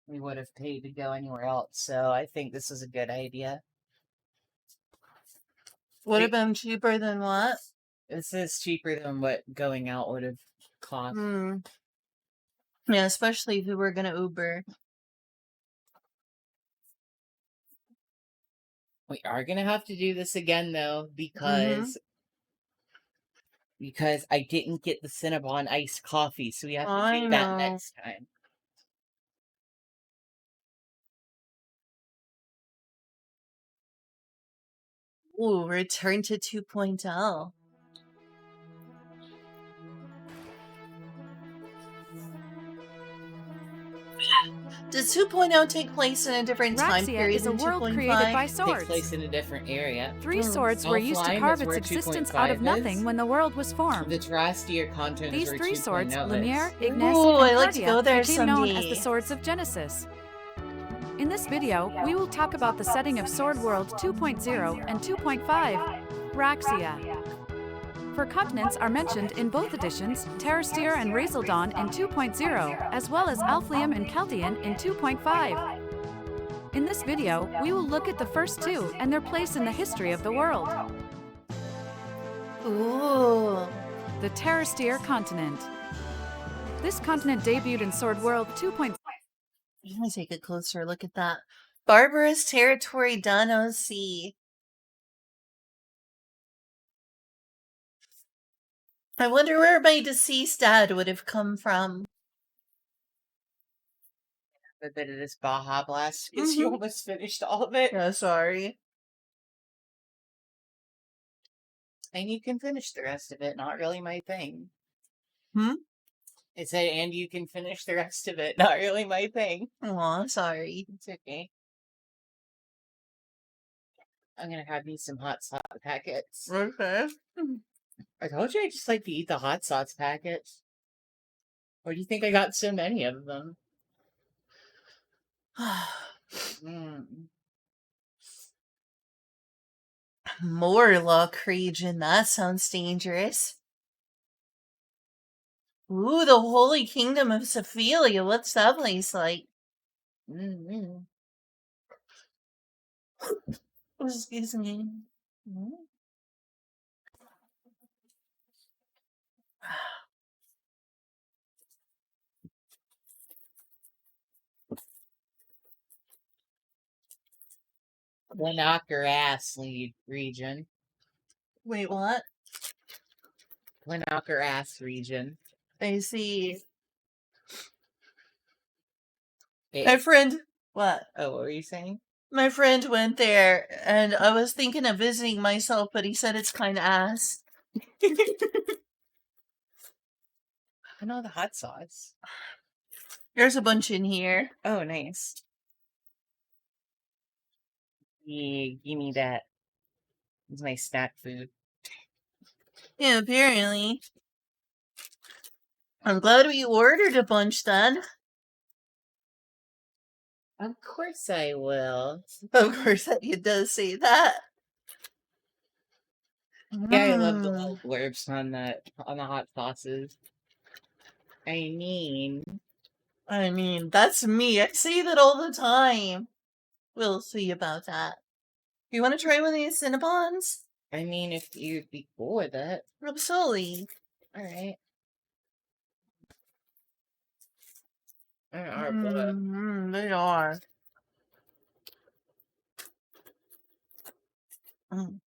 we would have paid to go anywhere else, so I think this is a good idea. Would have been cheaper than what? This is cheaper than what going out would have cost. Hmm. Yeah, especially if we were gonna Uber. We are gonna have to do this again though, Mm-hmm. because I didn't get the Cinnabon iced coffee, so we have to I do that know. next time. Ooh, return to 2.0. Does 2.0 take place in a different time Raxia period is a than world 2.5? created by Takes swords. place in a different area. Three swords were used to Elfline carve is where its existence out of 2.5 nothing is. when the world was formed. The Terrastier content These is where three swords, 2.0 Lumiere, is. Ignis, Ooh, and I'd like to Cardia, go there became known as someday. the Swords of Genesis. In this video, we will talk about the setting of Sword World 2.0 and 2.5, Raxia. For continents are mentioned in both editions, Terrastier and Razeldon in 2.0, as well as Alflium and Keltian in 2.5. In this video, we will look at the first two and their place in the history of the world. Ooh. The Terrastier continent. This continent debuted in Sword World 2.0. I'm gonna take a closer look at that. Barbarous territory done OC. I wonder where my deceased dad would have come from. A bit of this Baja Blast because you almost finished all of it. Yeah, sorry. And you can finish the rest of it. Not really my thing. Hmm? It said, and you can finish the rest of it. Not really my thing. Aw, sorry. It's okay. I'm gonna have me some hot sauce packets. Okay. I told you I just like to eat the hot sauce packets. Why do you think I got so many of them? Mm. Morlock region. That sounds dangerous. Ooh, the Holy Kingdom of Sophelia. What's that place like? Mm-hmm. Excuse me. Knocker ass region. Wait, what? Knocker ass region. I see. My It, friend. What? oh, what were you saying? My friend went there, and I was thinking of visiting myself, but he said it's kind of ass. I know the hot sauce. There's a bunch in here. Oh, nice. Yeah, give me that. It's my snack food. Yeah, apparently. I'm glad we ordered a bunch then. Of course I will. Of course, it does say that. Yeah, I love the Mm. little blurbs on the hot sauces. I mean, That's me. I say that all the time. We'll see about that. You want to try one of these Cinnabons? if you'd be cool with it. Absolutely. All right. They are. Mm.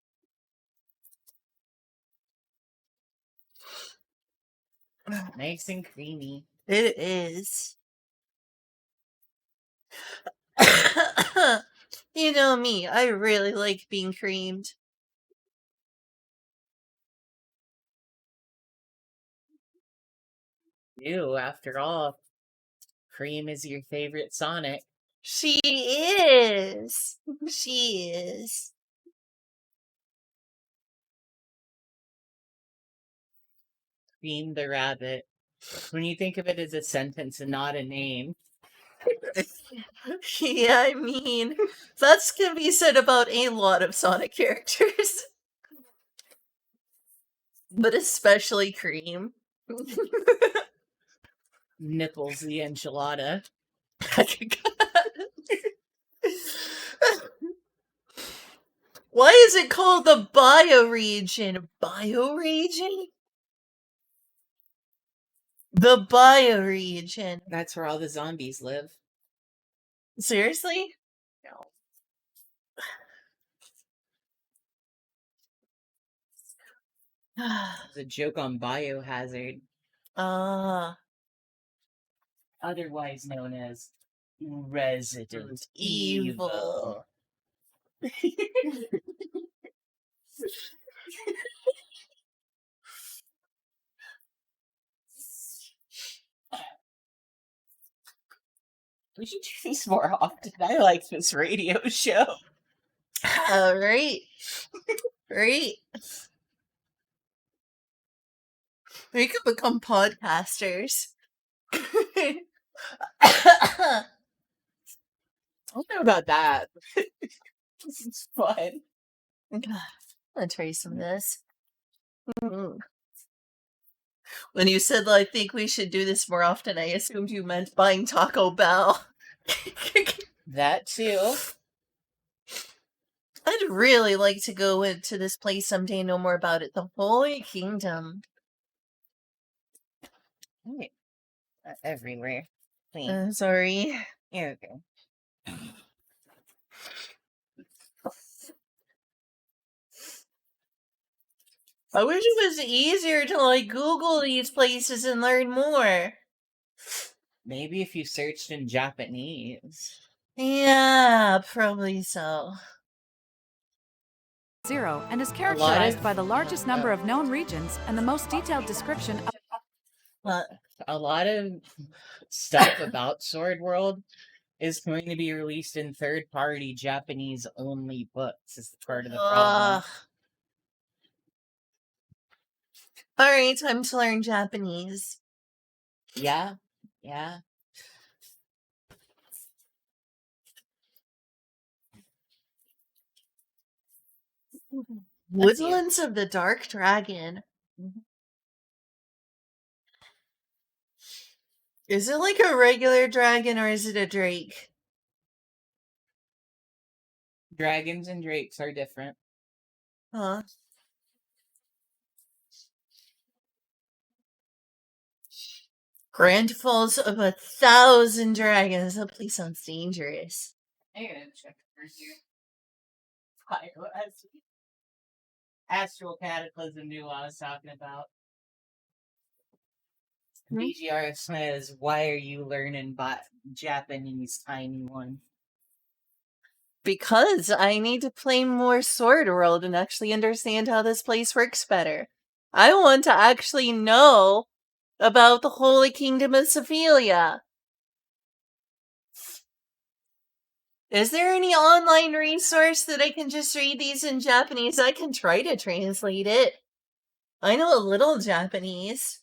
Nice and creamy. It is. You know me, I really like being creamed. Ew, after all, cream is your favorite Sonic. She is. She is. Cream the rabbit. When you think of it as a sentence and not a name. Yeah, that's can be said about a lot of Sonic characters. But especially Cream. Nipples the enchilada. Why is it called the bioregion? Bioregion? The bioregion. That's where all the zombies live. Seriously? No. It's a joke on Biohazard. Otherwise known as Resident Evil. We should do these more often. I like this radio show. Right. Right. We could become podcasters. I don't know about that. This is fun. I'll try some of this. When you said, I think we should do this more often, I assumed you meant buying Taco Bell. That too. I'd really like to go into this place someday and know more about it. The Holy Kingdom. Everywhere. Please. Sorry. Yeah, okay. I wish it was easier to Google these places and learn more. Maybe if you searched in Japanese. Yeah, probably so. 0 and is characterized by the largest number of known regions and the most detailed description of A lot of stuff about Sword World is going to be released in third-party Japanese-only books is part of the problem. Alright, time to learn Japanese. Yeah. Let's see it. Woodlands of the Dark Dragon. Is it like a regular dragon or is it a drake? Dragons and drakes are different. Huh? Grand Falls of 1,000 Dragons. That place sounds dangerous. I'm gonna check for here. Fire Astral Cataclysm knew what I was talking about. BGR says, why are you learning Japanese, tiny one? Because I need to play more Sword World and actually understand how this place works better. I want to actually know about the Holy Kingdom of Sephilia. Is there any online resource that I can just read these in Japanese? I can try to translate it. I know a little Japanese.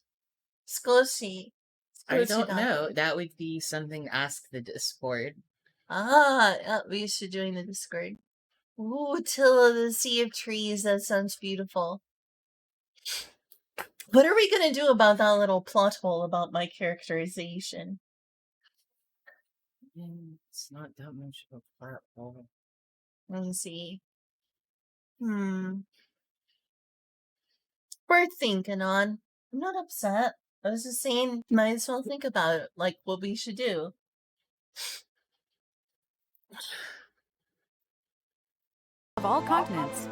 Skoshi. I don't know. That would be something ask the Discord. We should join the Discord. Ooh, Tilla, the Sea of Trees. That sounds beautiful. What are we gonna do about that little plot hole about my characterization? It's not that much of a plot hole. Let's see. Worth thinking on. I'm not upset. I was just saying, might as well think about it, like what we should do. Of all continents.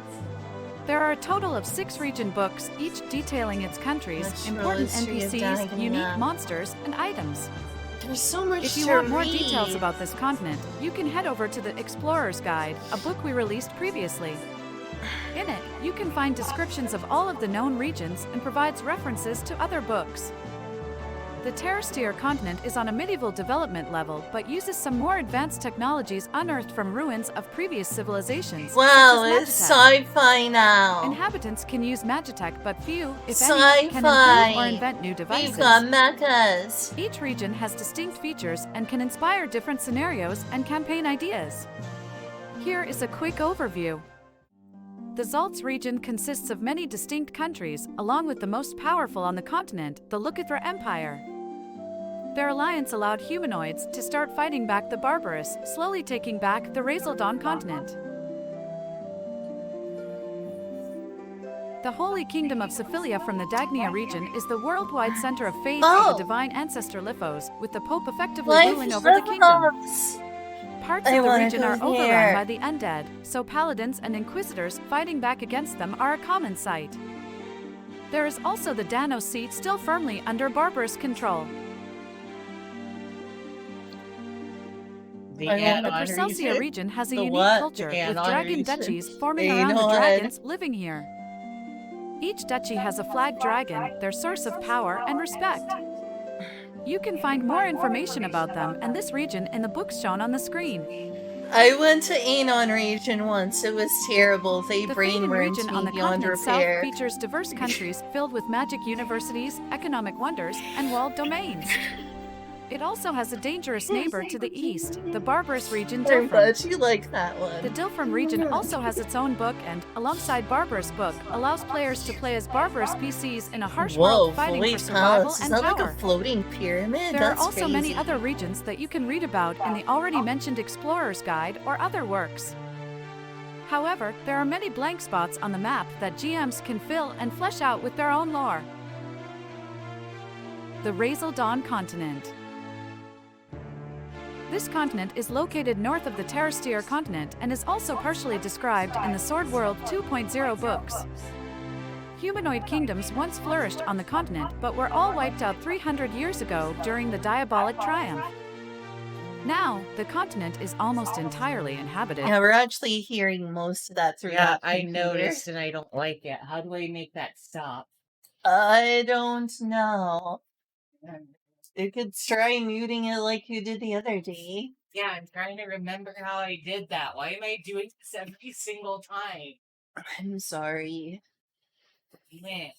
There are a total of 6 region books, each detailing its countries, important NPCs, unique monsters, and items. There's so much If you want more details about this continent, you can head over to the Explorer's Guide, a book we released previously. In it, you can find descriptions of all of the known regions and provides references to other books. The Terrestier continent is on a medieval development level, but uses some more advanced technologies unearthed from ruins of previous civilizations. Wow, it's sci-fi now. Inhabitants can use Magitech, but few, if sci-fi. any, can improve or invent new devices. We've got mechas. Each region has distinct features and can inspire different scenarios and campaign ideas. Here is a quick overview. The Zaltz region consists of many distinct countries, along with the most powerful on the continent, the Lucathra Empire. Their alliance allowed humanoids to start fighting back the barbarous, slowly taking back the Razeldon continent. The Holy Kingdom of Sephilia from the Dagnia region is the worldwide center of faith of the divine ancestor Lithos, with the Pope effectively ruling over the kingdom. Parts of the region are overrun by the undead, so paladins and inquisitors fighting back against them are a common sight. There is also the Dano seat still firmly under barbarous control. The Percelsia region has a unique culture, with dragon duchies forming around the dragons living here. Each duchy has a flag dragon, their source of power and respect. You can find more information about them and this region in the books shown on the screen. I went to Anon region once. It was terrible. They The brainwormed region me on the beyond continent repair. south features diverse countries filled with magic universities, economic wonders, and walled domains. It also has a dangerous neighbor to the east, the barbarous region I'm Dilfram. glad you like that one. The Dilfram region also has its own book and, alongside Barbarous Book, allows players to play as barbarous PCs in a harsh Whoa, world fighting Void for survival Palace. Is and that power. like a floating pyramid? There That's are also many crazy. other regions that you can read about in the already mentioned Explorer's Guide or other works. However, there are many blank spots on the map that GMs can fill and flesh out with their own lore. The Razeldon continent. This continent is located north of the Terrestier continent and is also partially described in the Sword World 2.0 books. Humanoid kingdoms once flourished on the continent, but were all wiped out 300 years ago during the Diabolic Triumph. Now, the continent is almost entirely inhabited. Yeah, we're actually hearing most of that through Yeah, that I computer. noticed and I don't like it. How do I make that stop? I don't know. You could try muting it like you did the other day. Yeah, I'm trying to remember how I did that. Why am I doing this every single time? I'm sorry. Man.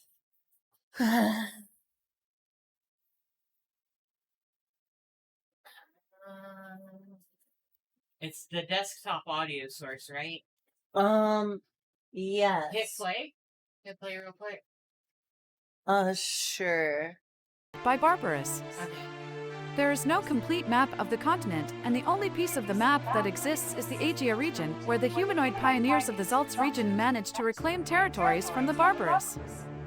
It's the desktop audio source, right? Yes. Hit play. Hit play real quick. Sure. by Barbarous. Okay. There is no complete map of the continent, and the only piece of the map that exists is the Aegea region, where the humanoid pioneers of the Zaltz region managed to reclaim territories from the Barbarous.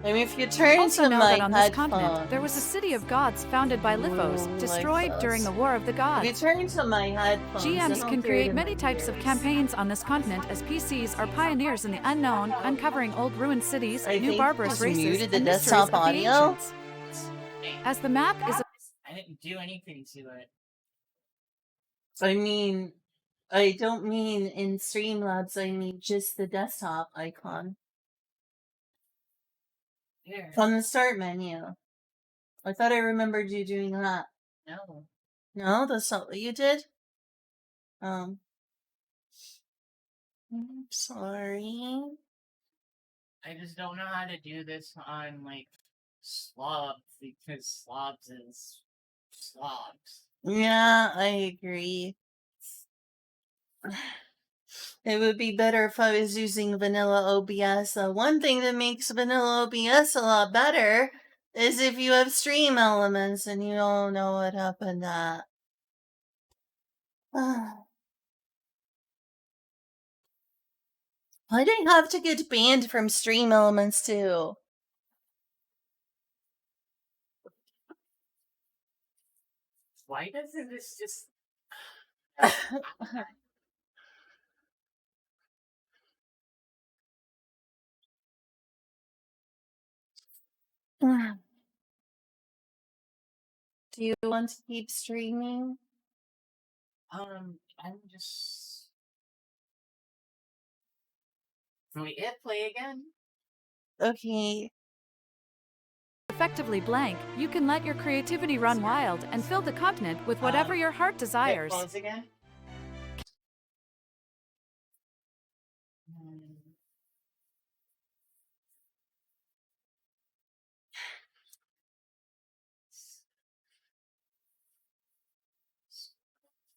I mean, if you turn Also to know my that on this continent, headphones, there was a city of gods founded by Lithos, destroyed during the War of the if you Gods. turn to my headphones, I GMs don't can hear it create in many my types of ears. campaigns on this continent, as PCs are pioneers in the unknown, uncovering old ruined cities, I new think barbarous just races, muted the and mysteries desktop of the audio. ancients. As the map is I didn't do anything to it. I mean, I don't mean in Streamlabs, I mean just the desktop icon. Here. On the start menu. I thought I remembered you doing that. No. No, that's not what you did? I'm sorry. I just don't know how to do this on, like, slobs, because slobs is slobs. Yeah, I agree. It would be better if I was using vanilla OBS. One thing that makes vanilla OBS a lot better is if you have stream elements and you don't know what happened to that. Why do I have to get banned from stream elements too? Why doesn't this just... Do you want to keep streaming? I'm just... Can we hit play again? Okay. effectively blank, you can let your creativity run wild and fill the continent with whatever your heart desires. Hit pause again?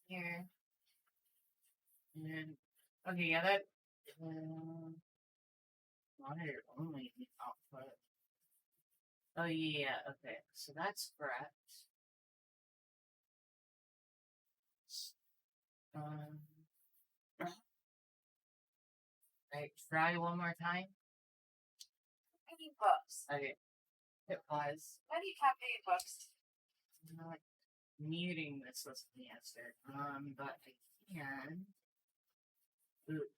Here. And then, okay, yeah, that, monitor only output. Oh, yeah, okay, so that's correct. Right, try one more time. Any books? Okay, hit pause. Why do you have any books? I'm not muting this was the answer. But I can. Ooh.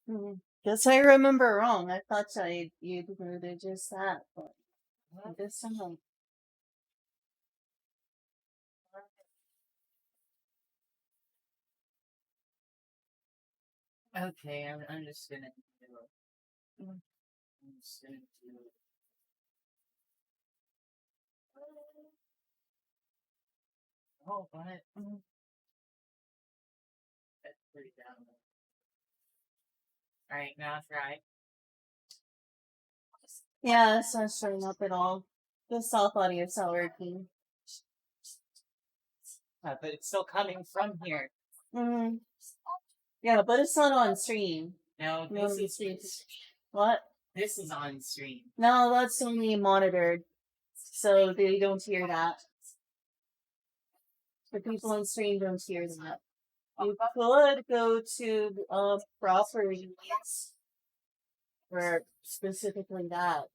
No. Guess I remember wrong. I thought you'd do just that, but I guess not. Okay, I'm just gonna do it. I'm just gonna do it. Oh, but that's pretty down. Alright, now try. Yeah, it's not showing up at all. The soft audio is not working. But it's still coming from here. Yeah, but it's not on stream. No, No, this is What? this is on stream. No, that's only monitored, so they don't hear that. The people on stream don't hear that. You could go to properties for specifically that.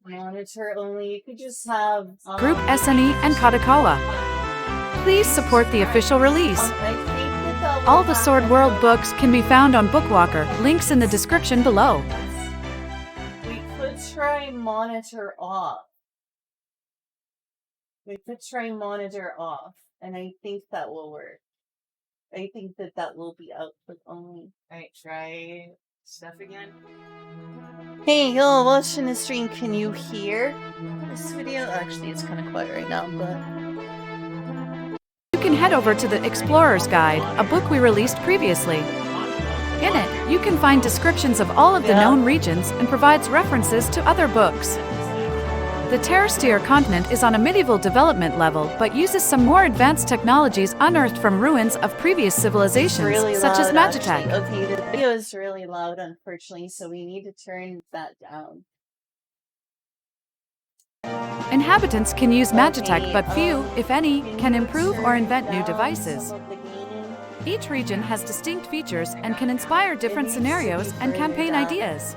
Monitor only. You could just have Group SNE and Katakawa. Please support the official release. I think that All the Sword World books can be found on Bookwalker, links in the description below. we could try monitor off. We could try monitor off, and I think that will work. I think that will be output only. Alright, try stuff again. Hey, y'all watching the stream, can you hear this video? Actually, it's kind of quiet right now, but... You can head over to the Explorer's Guide, a book we released previously. In it, you can find descriptions of all of the known regions and provides references to other books. The Terrestier continent is on a medieval development level, but uses some more advanced technologies unearthed from ruins of previous civilizations, Really such as loud, Magitech. actually. Okay, the video is really loud, unfortunately, so we need to turn that down. Inhabitants can use Magitech, Okay, but few, if any, can you improve or turn invent new down devices. some of the gain? Each region has distinct features and can inspire different It needs to be scenarios and further campaign down. ideas.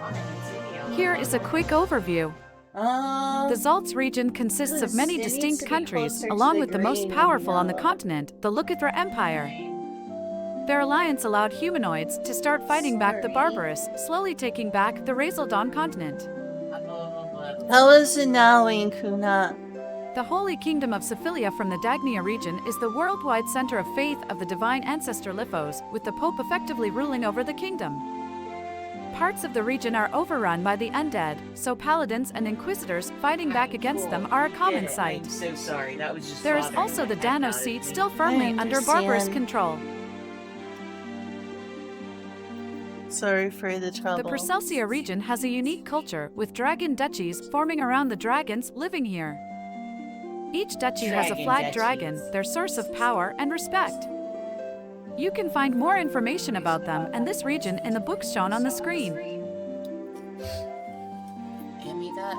Here is a quick overview. The Zaltz region consists of many It needs distinct to be countries, closer to along the with the most green, powerful on the yellow. continent, the Lucathra Empire. Their alliance allowed humanoids to start fighting back the Sorry. Barbarous, slowly taking back the Razaldon continent. How is it now, Kuna? The Holy Kingdom of Sephilia from the Dagnia region is the worldwide center of faith of the divine ancestor Lithos, with the Pope effectively ruling over the kingdom. Parts of the region are overrun by the undead, so paladins and inquisitors fighting back against them are a common I'm sight. so sorry. That was just. There is bothering also me. the I Dano thought it seat was still me. firmly under Barbarous understand. control. Sorry for the The trouble. Percelsia region has a unique culture, with dragon duchies forming around the dragons living here. Each duchy has a Dragon flag dragon, duchies. their source of power and respect. You can find more information about them and this region in the books shown on the screen. Give me that.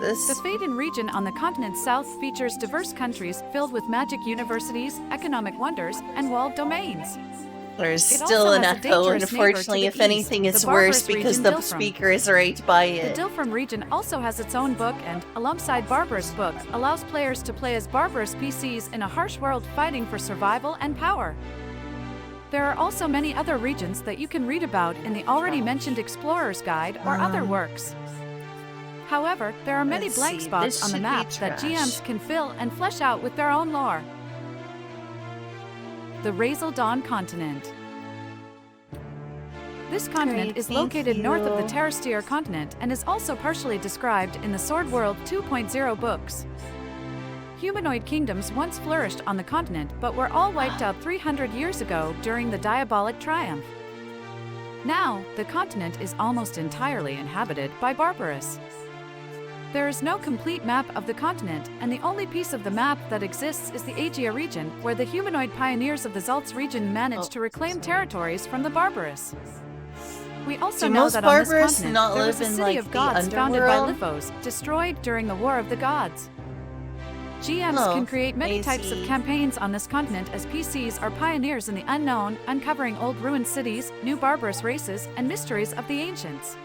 This The Faden region on the continent south features diverse countries filled with magic universities, economic wonders, and walled domains. there's It still also an has a echo, dangerous and neighbor to unfortunately, the if east, anything, the it's barbarous worse because region the Dilfram. speaker is right by The it. Dilfram region also has its own book and, alongside Barbarous book, allows players to play as Barbarous PCs in a harsh world fighting for survival and power. There are also many other regions that you can read about in the already mentioned Explorer's Guide or other works. However, there are many Let's blank see, spots this on the should be map that trash. GMs can fill and flesh out with their own lore. The Razaldon continent. This continent Great, is thank located north of the you. Terrestier continent and is also partially described in the Sword World 2.0 books. Humanoid kingdoms once flourished on the continent but were all wiped out 300 years ago during the Diabolic Triumph. Now, the continent is almost entirely inhabited by Barbarous. There is no complete map of the continent, and the only piece of the map that exists is the Aegea region, where the humanoid pioneers of the Zaltz region managed to reclaim territories from the Barbarous. We also Do know most that on this Barbarous continent not there was live a in, city like, of the gods founded by underworld? Lithos, destroyed during the War of the Gods. GMs Oh, can create many I types of see. campaigns on this continent as PCs are pioneers in the unknown, uncovering old ruined cities, new barbarous races, and mysteries of the ancients.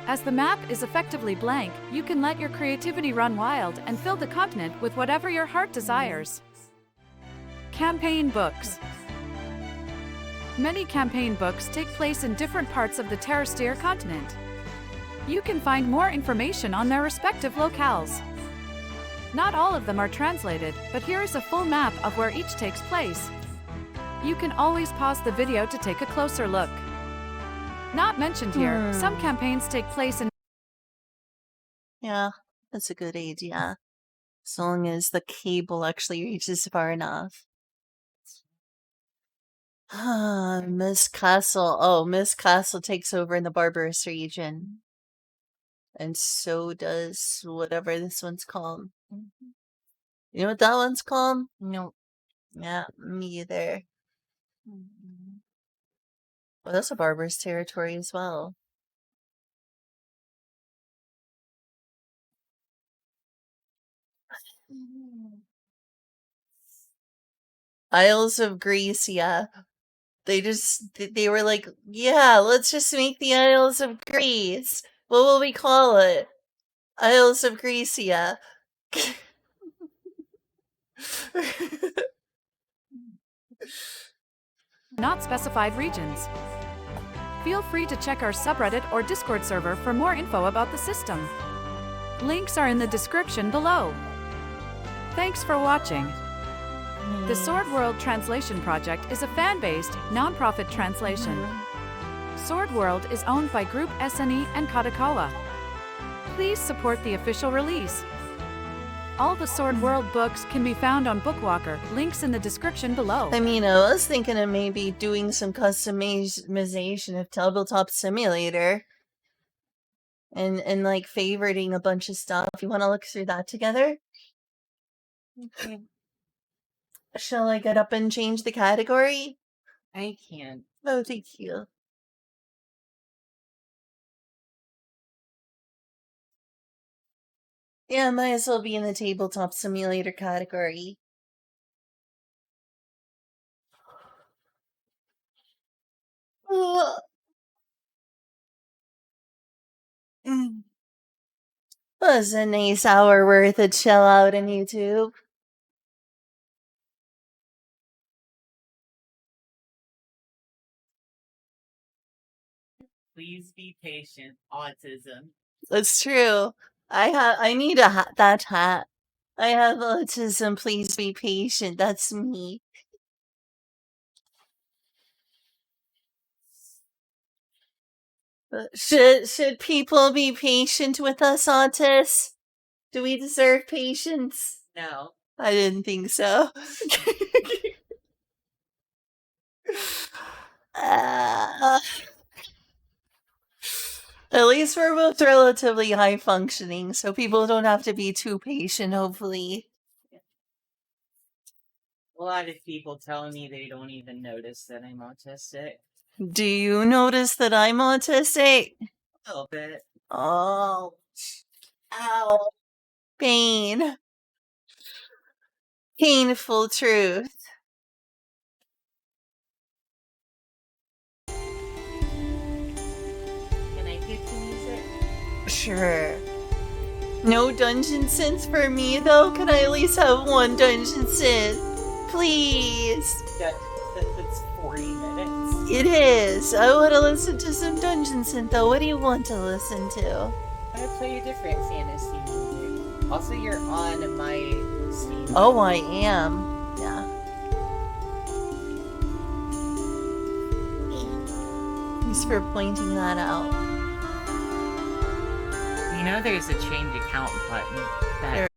As the map is effectively blank, you can let your creativity run wild and fill the continent with whatever your heart desires. Campaign books. Many campaign books take place in different parts of the Terrestier continent. You can find more information on their respective locales. Not all of them are translated, but here is a full map of where each takes place. You can always pause the video to take a closer look. Not mentioned here, some campaigns take place in Yeah, that's a good idea. As long as the cable actually reaches far enough. Miss Castle. Oh, Miss Castle takes over in the Barbarous region. And so does whatever this one's called. You know what that one's called? No. Yeah, me either. Well, that's a Barbarous territory as well. Isles of Greece, yeah. They were like, yeah, let's just make the Isles of Greece. What will we call it? Isles of Grecia. not specified regions. Feel free to check our subreddit or Discord server for more info about the system. Links are in the description below. Thanks for watching. The Sword World Translation Project is a fan-based, non-profit translation. Sword World is owned by Group SNE and Kadokawa. Please support the official release. All the Sword World books can be found on Bookwalker, links in the description below. I mean, I was thinking of maybe doing some customization of Tabletop Simulator. and like favoriting a bunch of stuff. You want to look through that together? Okay. Shall I get up and change the category? I can't. Oh, thank you. Yeah, might as well be in the tabletop simulator category. Ugh. Mm. Was a nice hour worth of chill out on YouTube. Please be patient. Autism. That's true. I need that hat. I have autism, please be patient. That's me. Should people be patient with us, autists? Do we deserve patience? No. I didn't think so. Uh, at least we're both relatively high functioning, so people don't have to be too patient, hopefully. A lot of people tell me they don't even notice that I'm autistic. Do you notice that I'm autistic? A little bit. Oh. Ow. Pain. Painful truth. Can I pick the music? Sure. No dungeon synth for me, though? Can I at least have one dungeon synth? Please. Since it's 40 minutes. It is. I want to listen to some dungeon synth, though. What do you want to listen to? I'm gonna play a different fantasy music. Also, you're on my Steam. Oh, I am. Yeah. Thanks for pointing that out. You know there's a change account button that There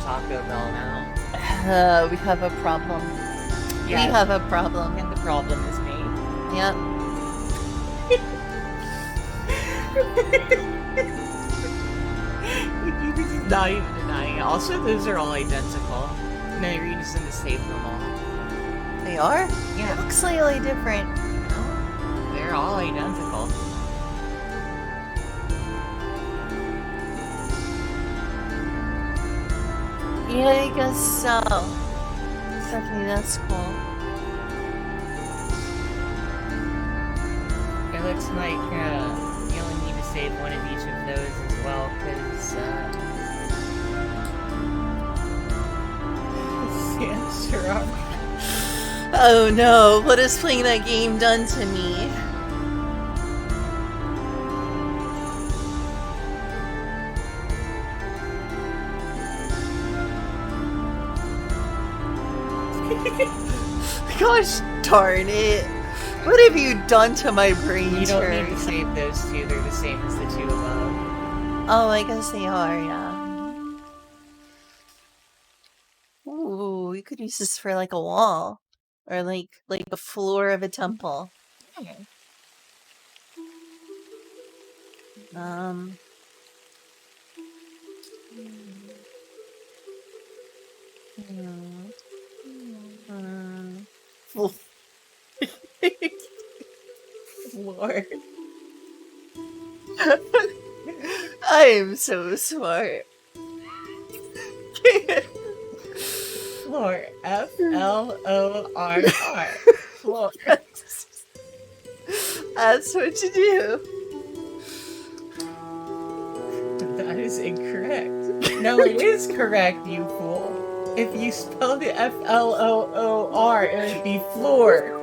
Taco Bell now. We have a problem. Yeah. We have a problem. And the problem is me. Yep. You're just not even denying it. Also, those are all identical. No, you're just gonna save them all. They are? Yeah. They look slightly different. No, they're all identical. Yeah, I guess so. Stephanie, that's cool. It looks like you only need to save one of each of those as well, because Oh no, what has playing that game done to me? Gosh darn it. What have you done to my brain? You don't need turd? to save those two, they're the same as the two above. Oh, I guess they are, yeah. Ooh, you could use this for like a wall. Or like the floor of a temple. Um Floor. I am so smart. Floor. F-L-O-R-R. Floor. That's what you do. That is incorrect. No, it is correct, you fool. If you spell the F-L-O-O-R, it would be floor.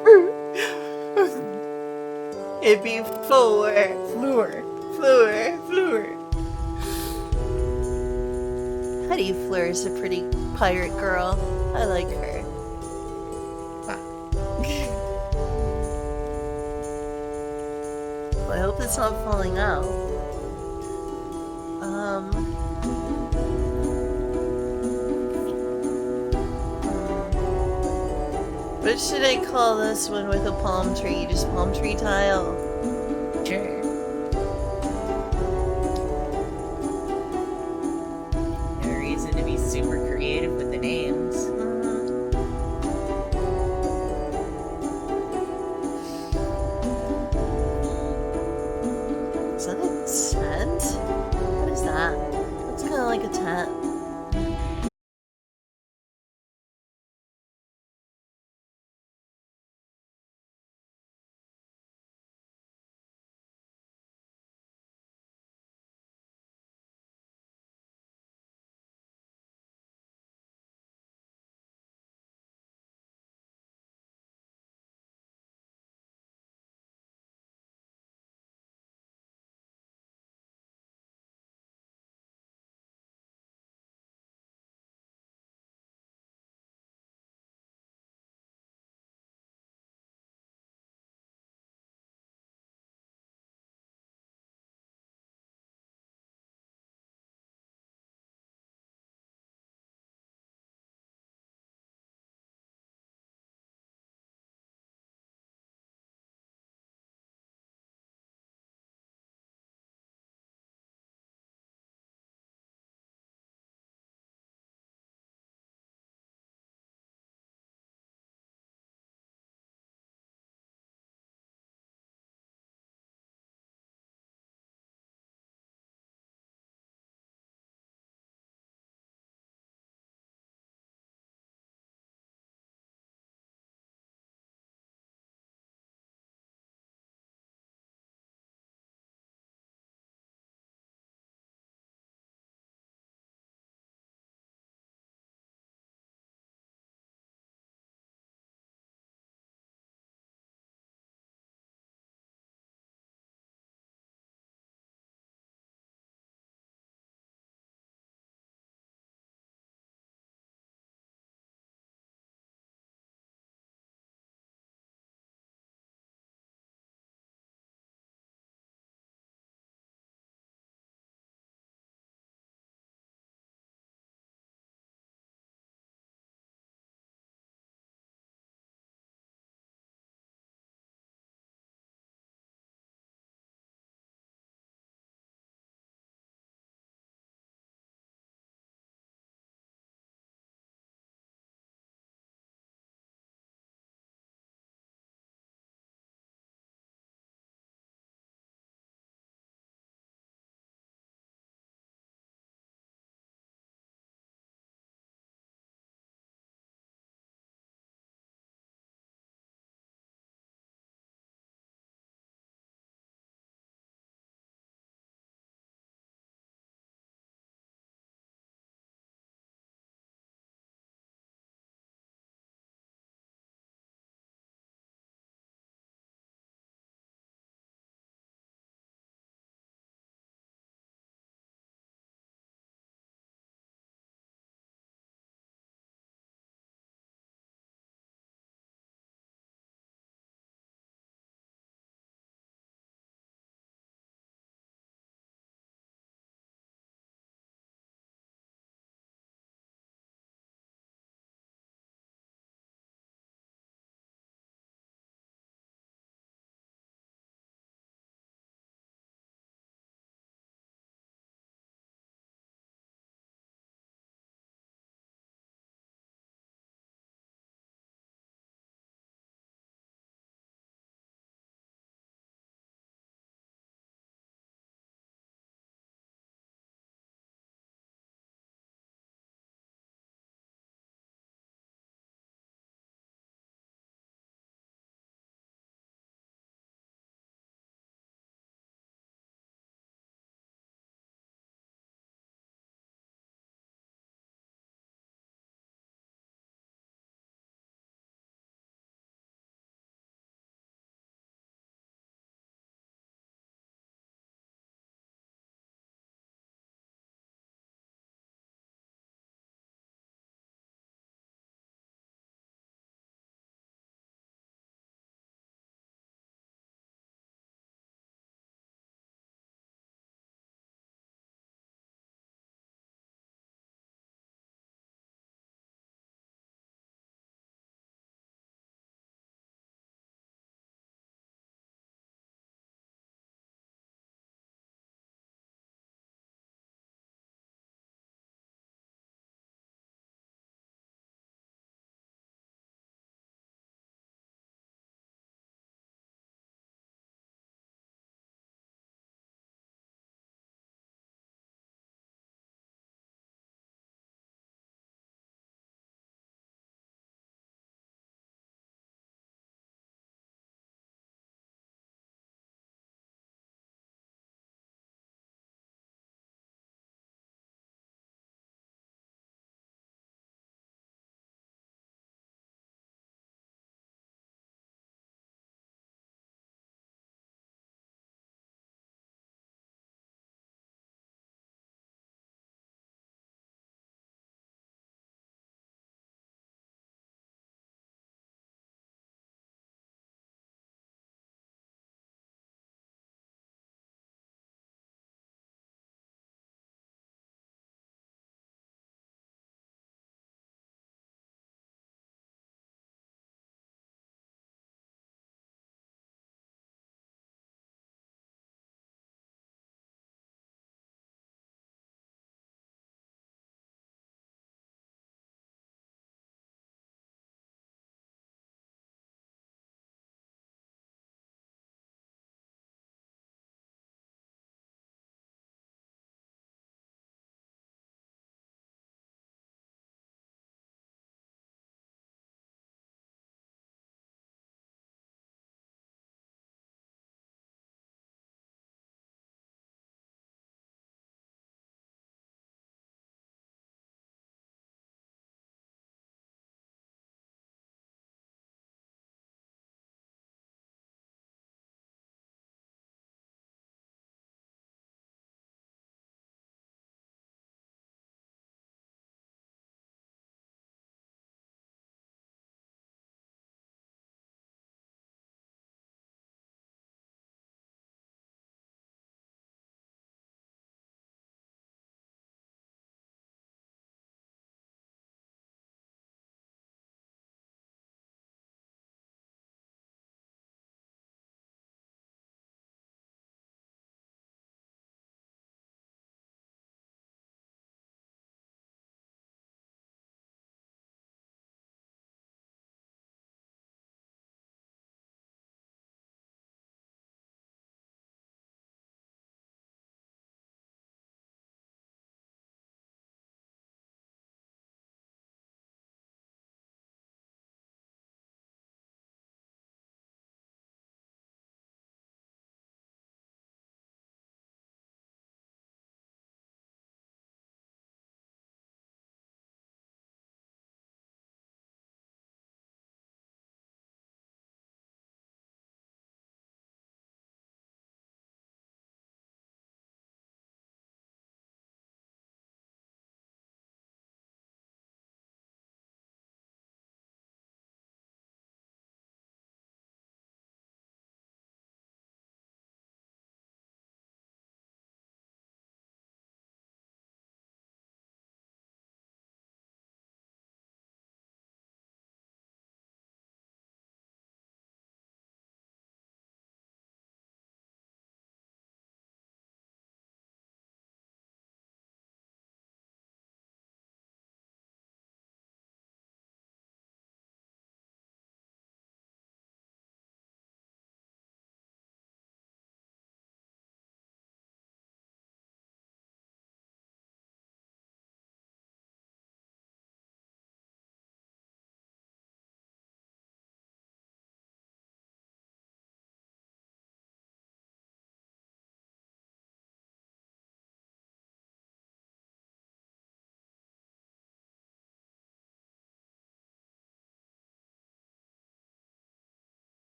It'd be floor. Floor. Floor. Floor. Hetty Fleur is a pretty pirate girl. I like her. Well, I hope it's not falling out. What should I call this one with a palm tree? Just palm tree tile? Sure. No reason to be super creative with the names. Is that a tent? What is that? It's kind of like a tent.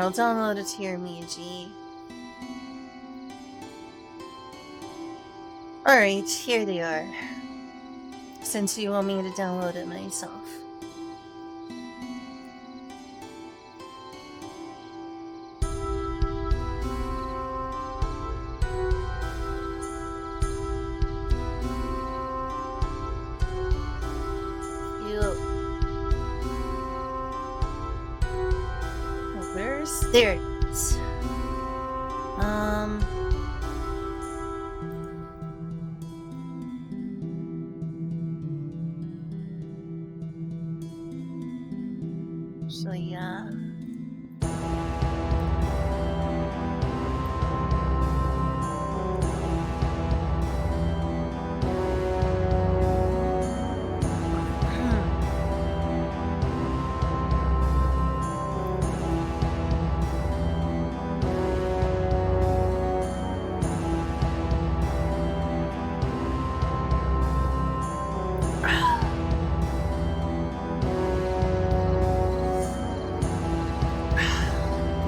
I'll download it to your Miji. Alright, here they are. Since you want me to download it myself. There it is. So yeah.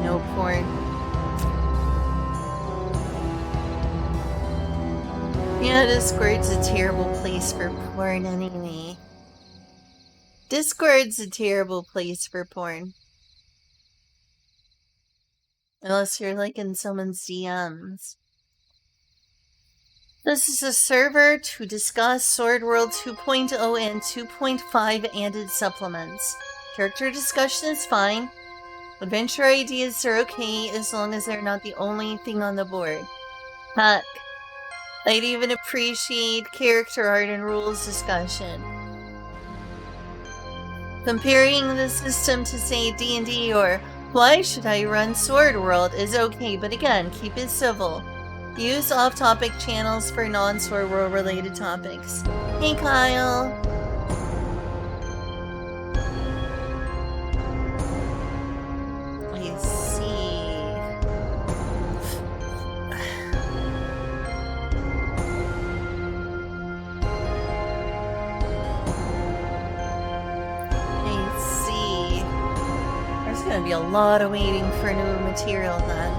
No porn. Yeah, Discord's a terrible place for porn anyway. Discord's a terrible place for porn. Unless you're like in someone's DMs. This is a server to discuss Sword World 2.0 and 2.5 and its supplements. Character discussion is fine. Adventure ideas are okay as long as they're not the only thing on the board. Heck, I'd even appreciate character art and rules discussion. Comparing the system to, say, D&D or why should I run Sword World is okay, but again, keep it civil. Use off-topic channels for non-Sword World related topics. Hey, Kyle! I see. I see. There's gonna be a lot of waiting for new material then.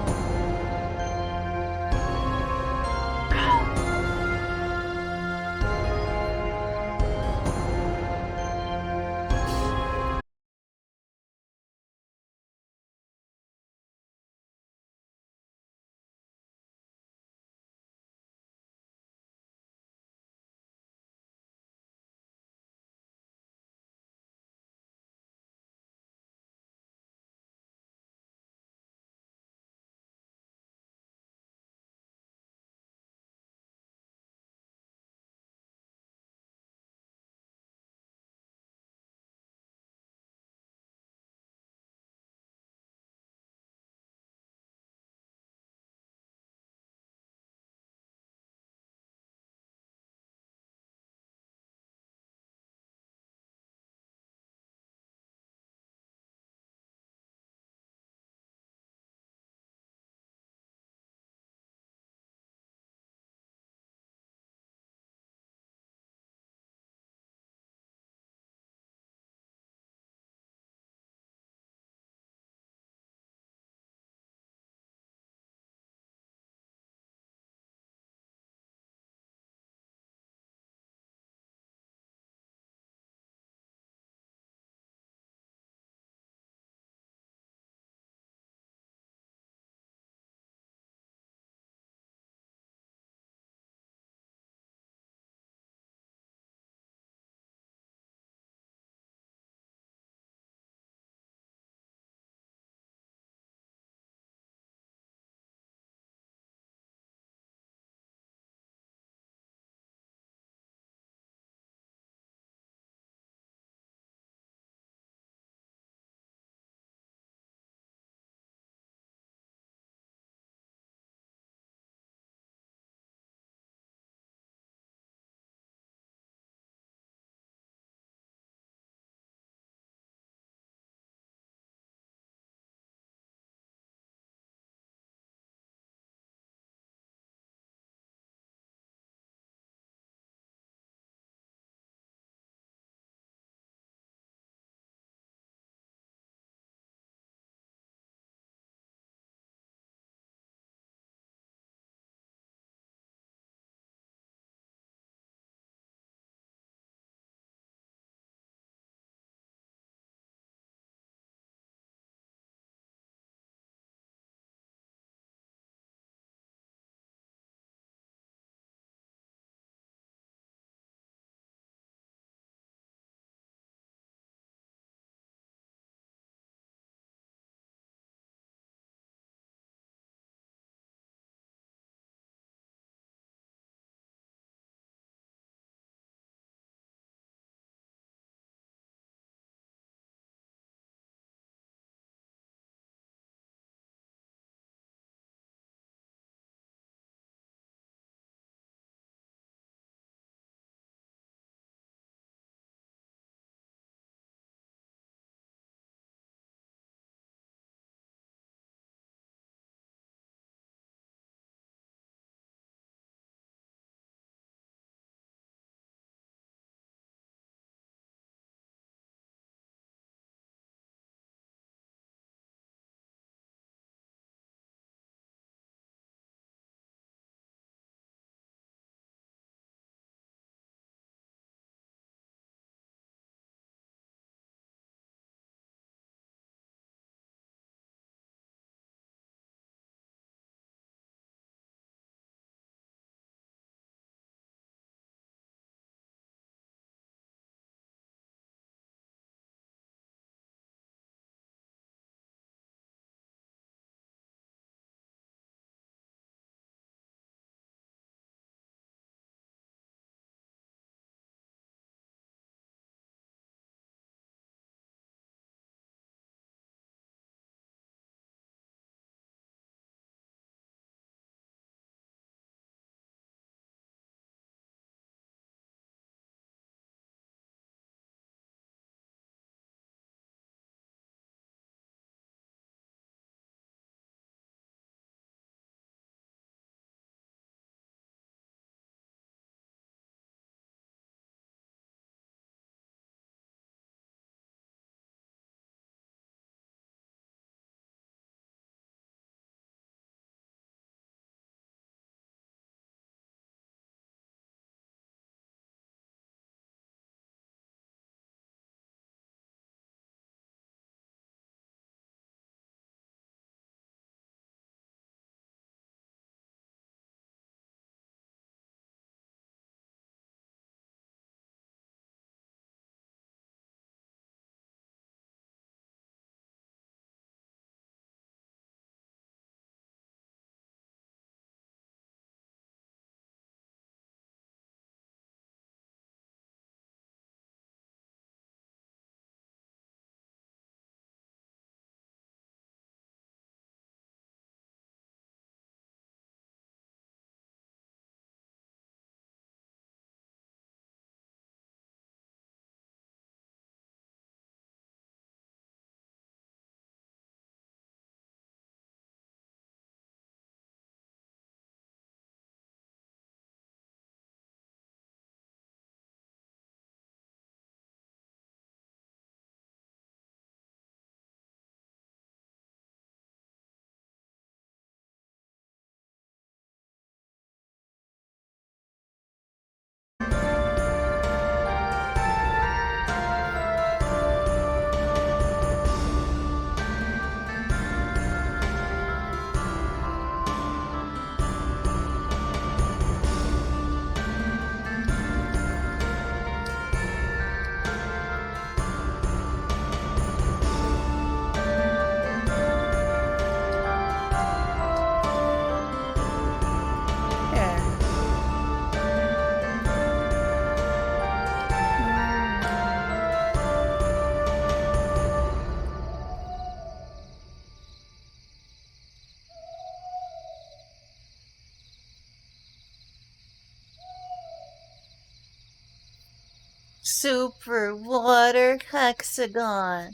Super water hexagon.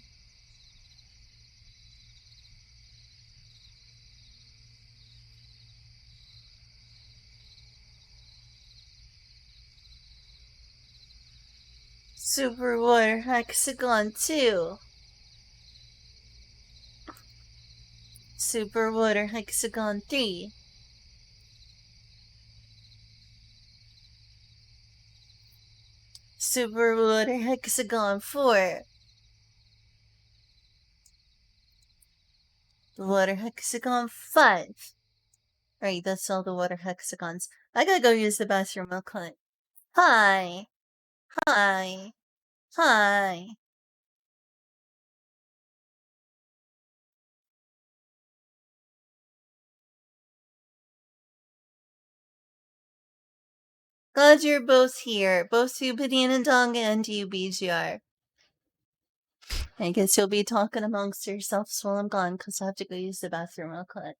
Super water hexagon 2. Super water hexagon 3. Super water hexagon 4. The water hexagon 5. Right, that's all the water hexagons. I gotta go use the bathroom real quick. Hi. Hi. Hi. Glad you're both here. Both you, Banana Dong, and you, BGR. I guess you'll be talking amongst yourselves while I'm gone, because I have to go use the bathroom real quick.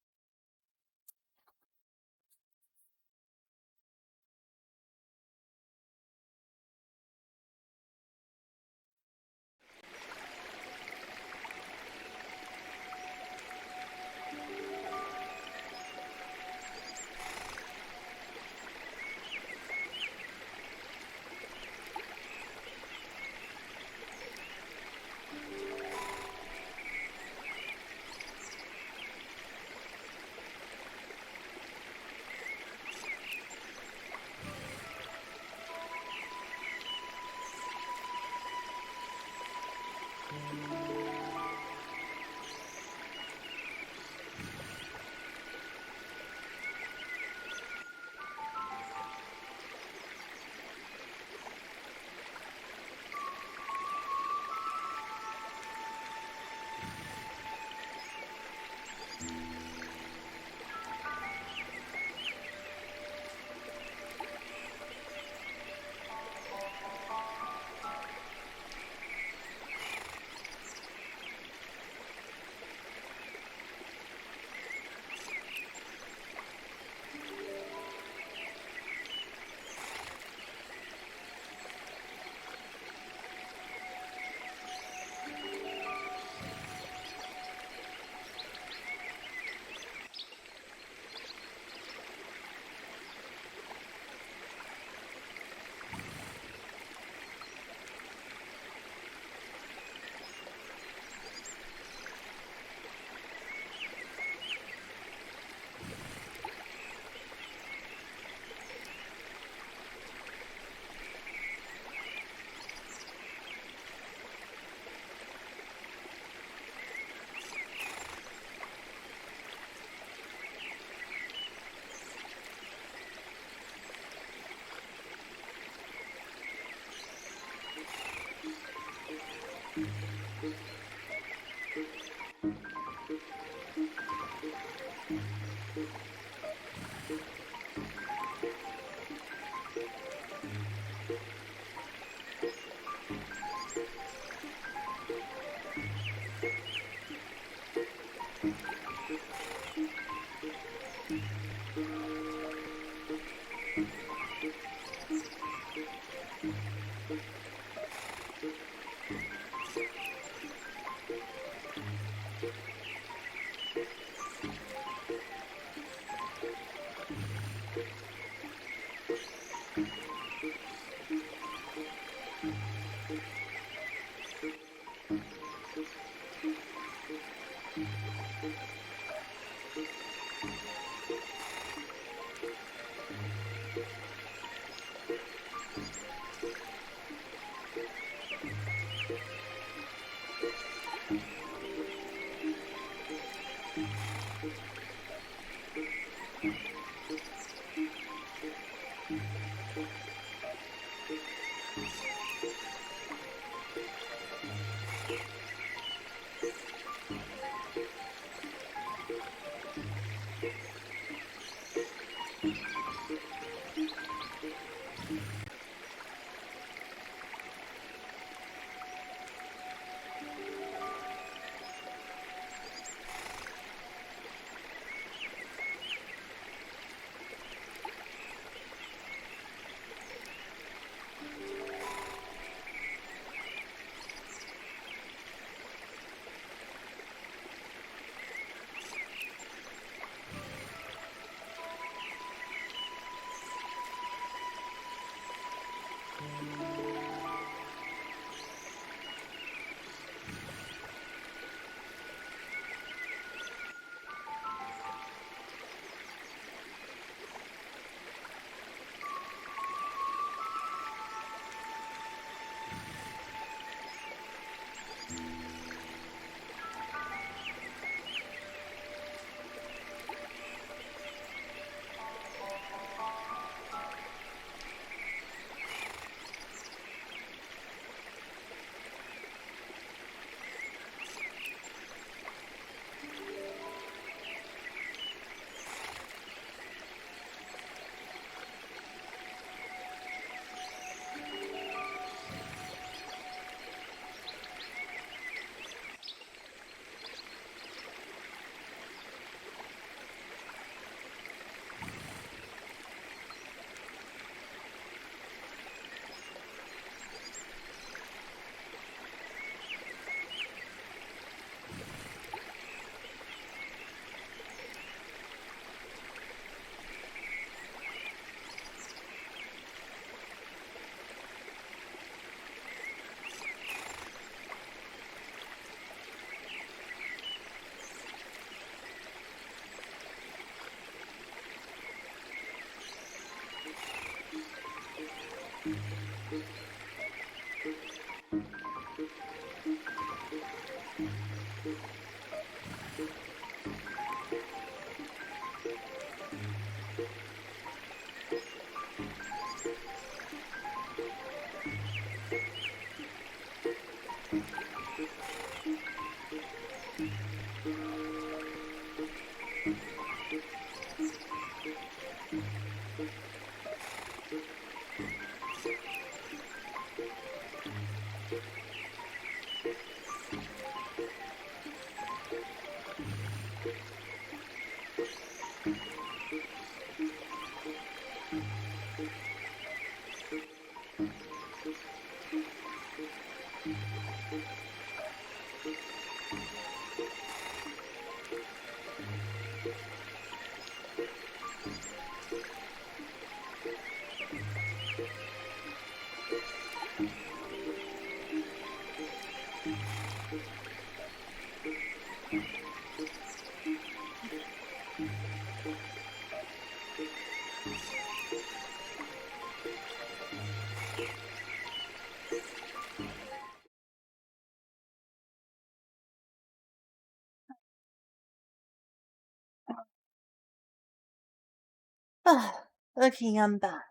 Ah, okay, I'm back.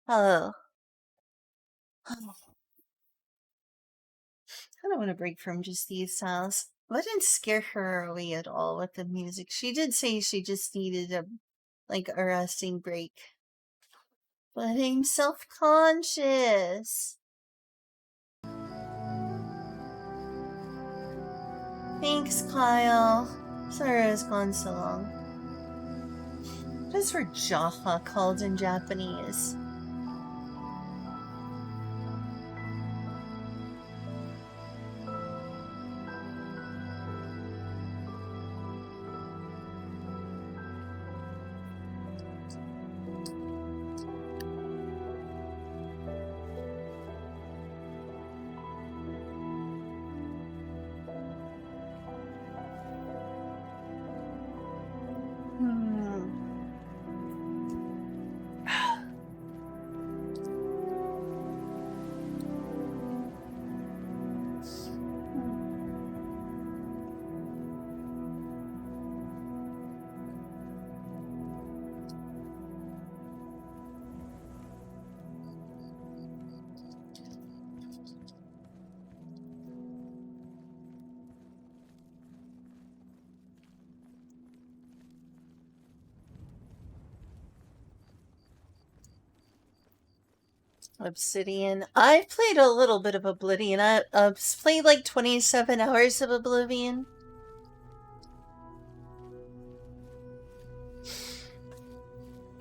Hello. I don't want to break from just these sounds. I didn't scare her away at all with the music. She did say she just needed a resting break. But I'm self-conscious. Thanks, Kyle. Sorry I was gone so long. What is Rajaha called in Japanese? Obsidian. I've played a little bit of Oblivion. I've played like 27 hours of Oblivion.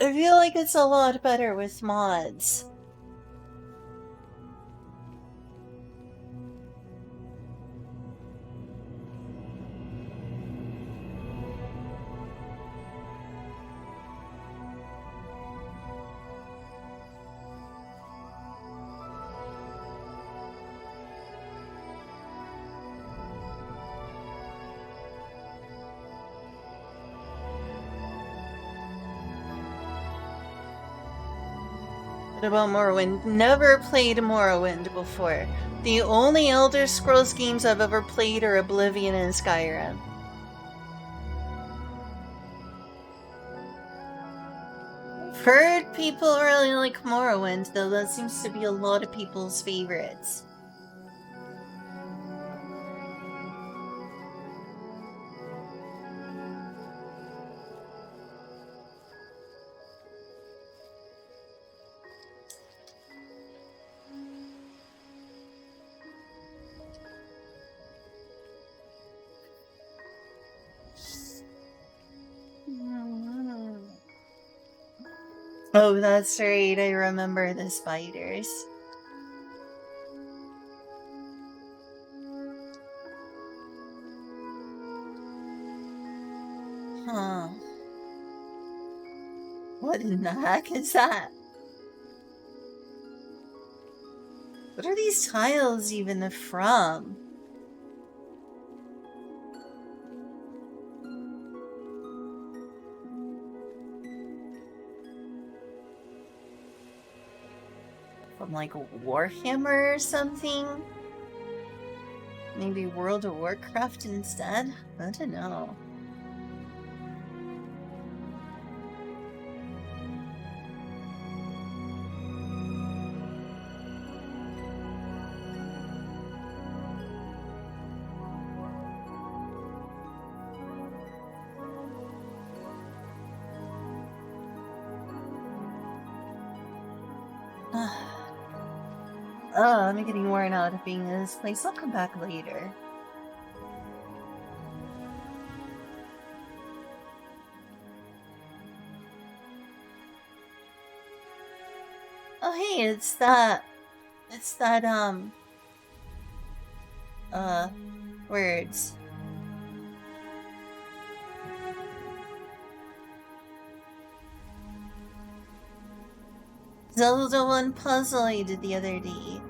I feel like it's a lot better with mods. What about Morrowind? Never played Morrowind before. The only Elder Scrolls games I've ever played are Oblivion and Skyrim. Heard people really like Morrowind, though that seems to be a lot of people's favorites. Oh, that's right. I remember the spiders. Huh. What in the heck is that? What are these tiles even from? From like Warhammer or something? Maybe World of Warcraft instead? I don't know. I'm getting worn out of being in this place. I'll come back later. Oh, hey, it's that, words. Zelda one puzzle I did the other day.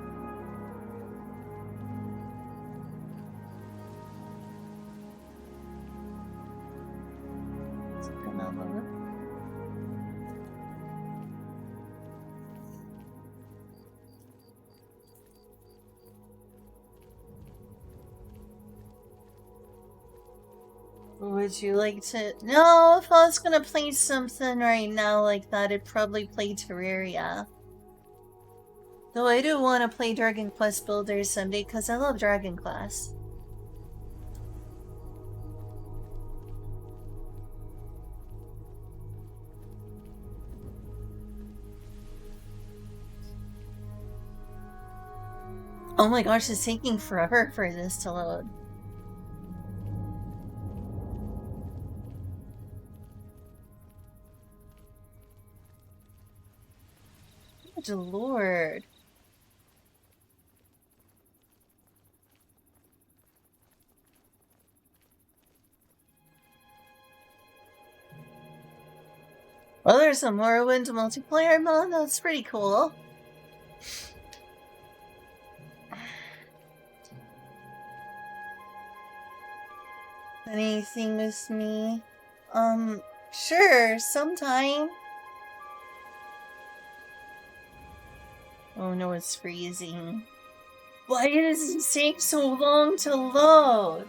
Would you like to? No, if I was gonna play something right now like that, I'd probably play Terraria. Though I do want to play Dragon Quest Builders someday because I love Dragon Quest. Oh my gosh, it's taking forever for this to load. Good lord. Well, there's a Morrowind multiplayer mod. That's pretty cool. Anything with me? Sure, sometime. Oh no, it's freezing. Why does it take so long to load?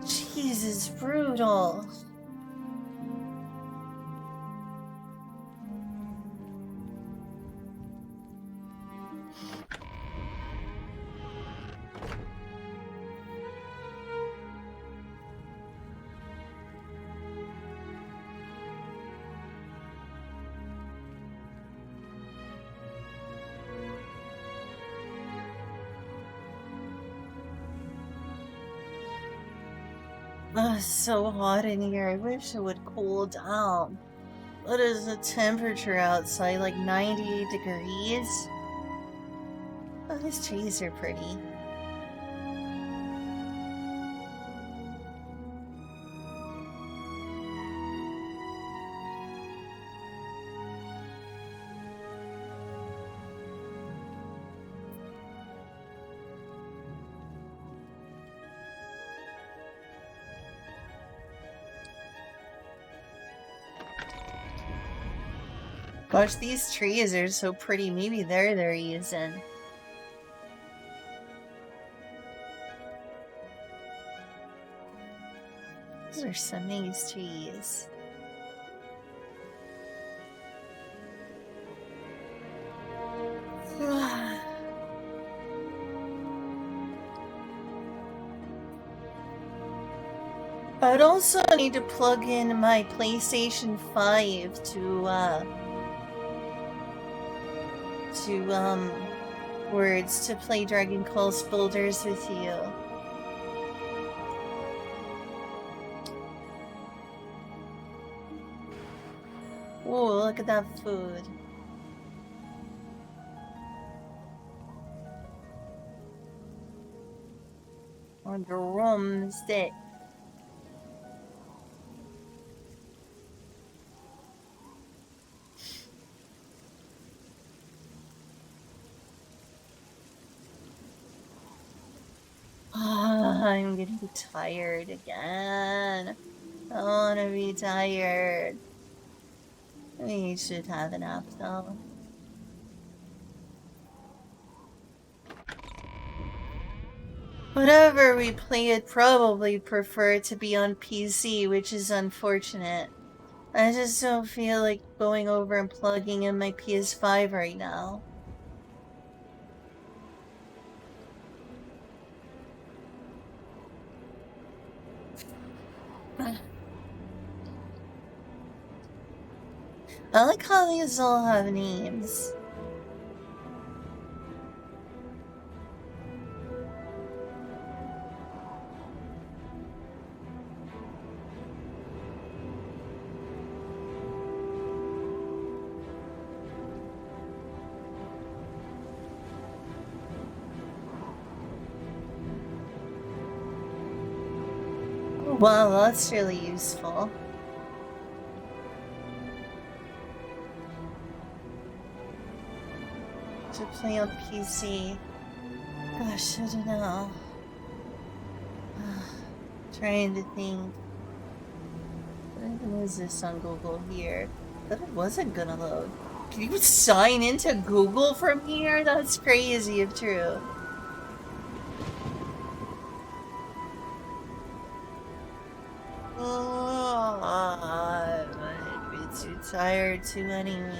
Jeez, it's brutal. Ugh, it's so hot in here. I wish it would cool down. What is the temperature outside? Like 98 degrees? Oh, these trees are pretty. Gosh, these trees are so pretty. Maybe they're using. Those are some nice trees. I'd also need to plug in my PlayStation 5 to words to play Dragon Quest Builders with you. Oh, look at that food. On drumstick. I'm getting tired again. I wanna be tired. We should have a nap though. Whatever we play, I'd probably prefer to be on PC, which is unfortunate. I just don't feel like going over and plugging in my PS5 right now. I like how these all have names. Wow, that's really useful. To play on PC. Gosh, I don't know. Trying to think. What even is this on Google here? That it wasn't gonna load. Can you sign into Google from here? That's crazy if true. Oh, I'd be too tired to anyway.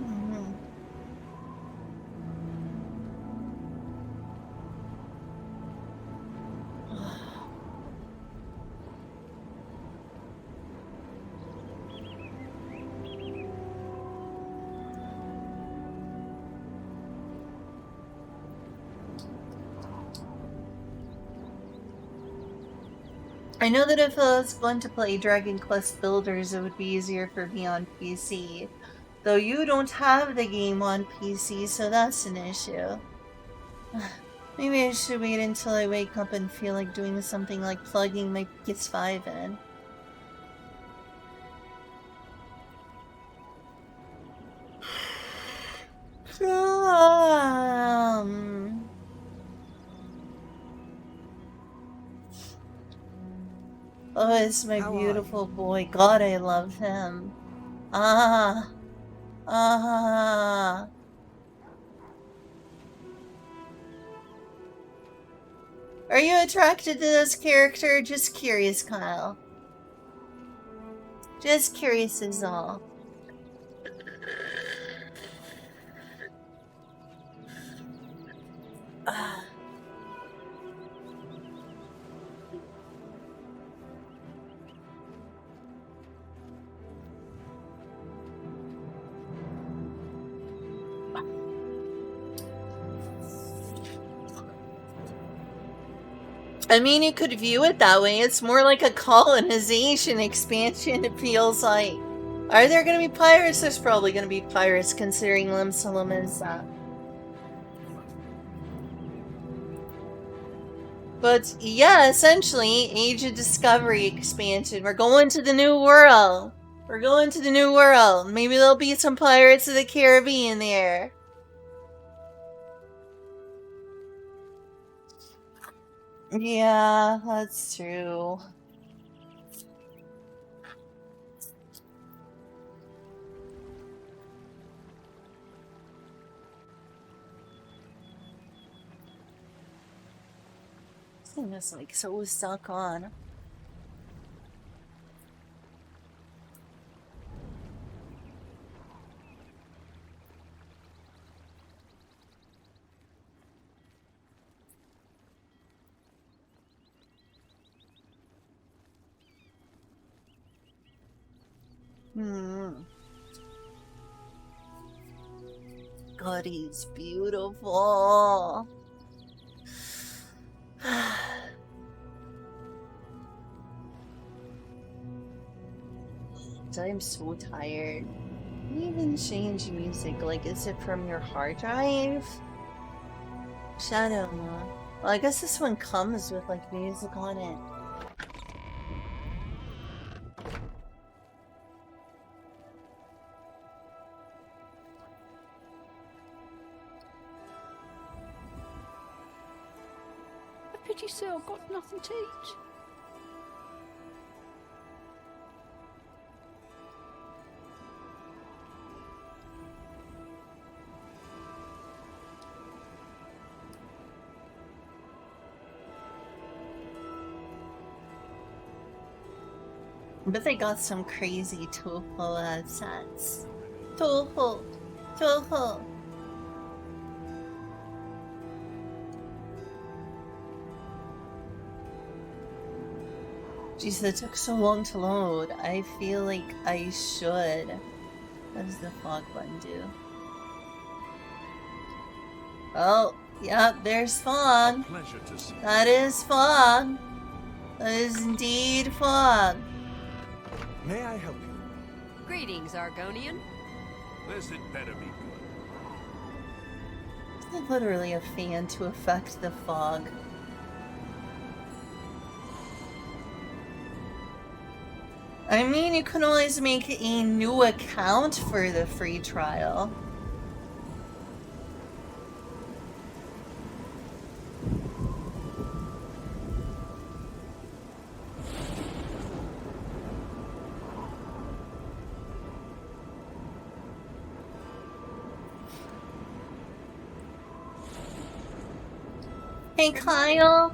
Mhm. I know that if I was going to play Dragon Quest Builders, it would be easier for me on PC. Though you don't have the game on PC, so that's an issue. Maybe I should wait until I wake up and feel like doing something like plugging my PS5 in. Oh, it's my How are beautiful boy. God, I love him. Ah. Ah. Are you attracted to this character? Just curious, Kyle. Just curious is all. Ah. I mean, you could view it that way. It's more like a colonization expansion, it feels like. Are there gonna be pirates? There's probably gonna be pirates, considering Lim Salum is, But, yeah, essentially, Age of Discovery expansion. We're going to the New World. We're going to the New World. Maybe there'll be some Pirates of the Caribbean there. Yeah, that's true. This thing is like so stuck on. God, he's beautiful. I'm so tired. Can you even change music? Like, is it from your hard drive? Shadow Moon. Well, I guess this one comes with, like, music on it. A pity so I've got nothing to eat. But they got some crazy Toho sets. Toho! Toho! Jeez, that took so long to load. I feel like I should. What does the fog button do? Oh, yeah, there's fog. Pleasure to see you. That is fog. That is indeed fog. May I help you? Greetings, Argonian. This had better be good. It's literally a fan to affect the fog. I mean, you can always make a new account for the free trial. Hey Kyle,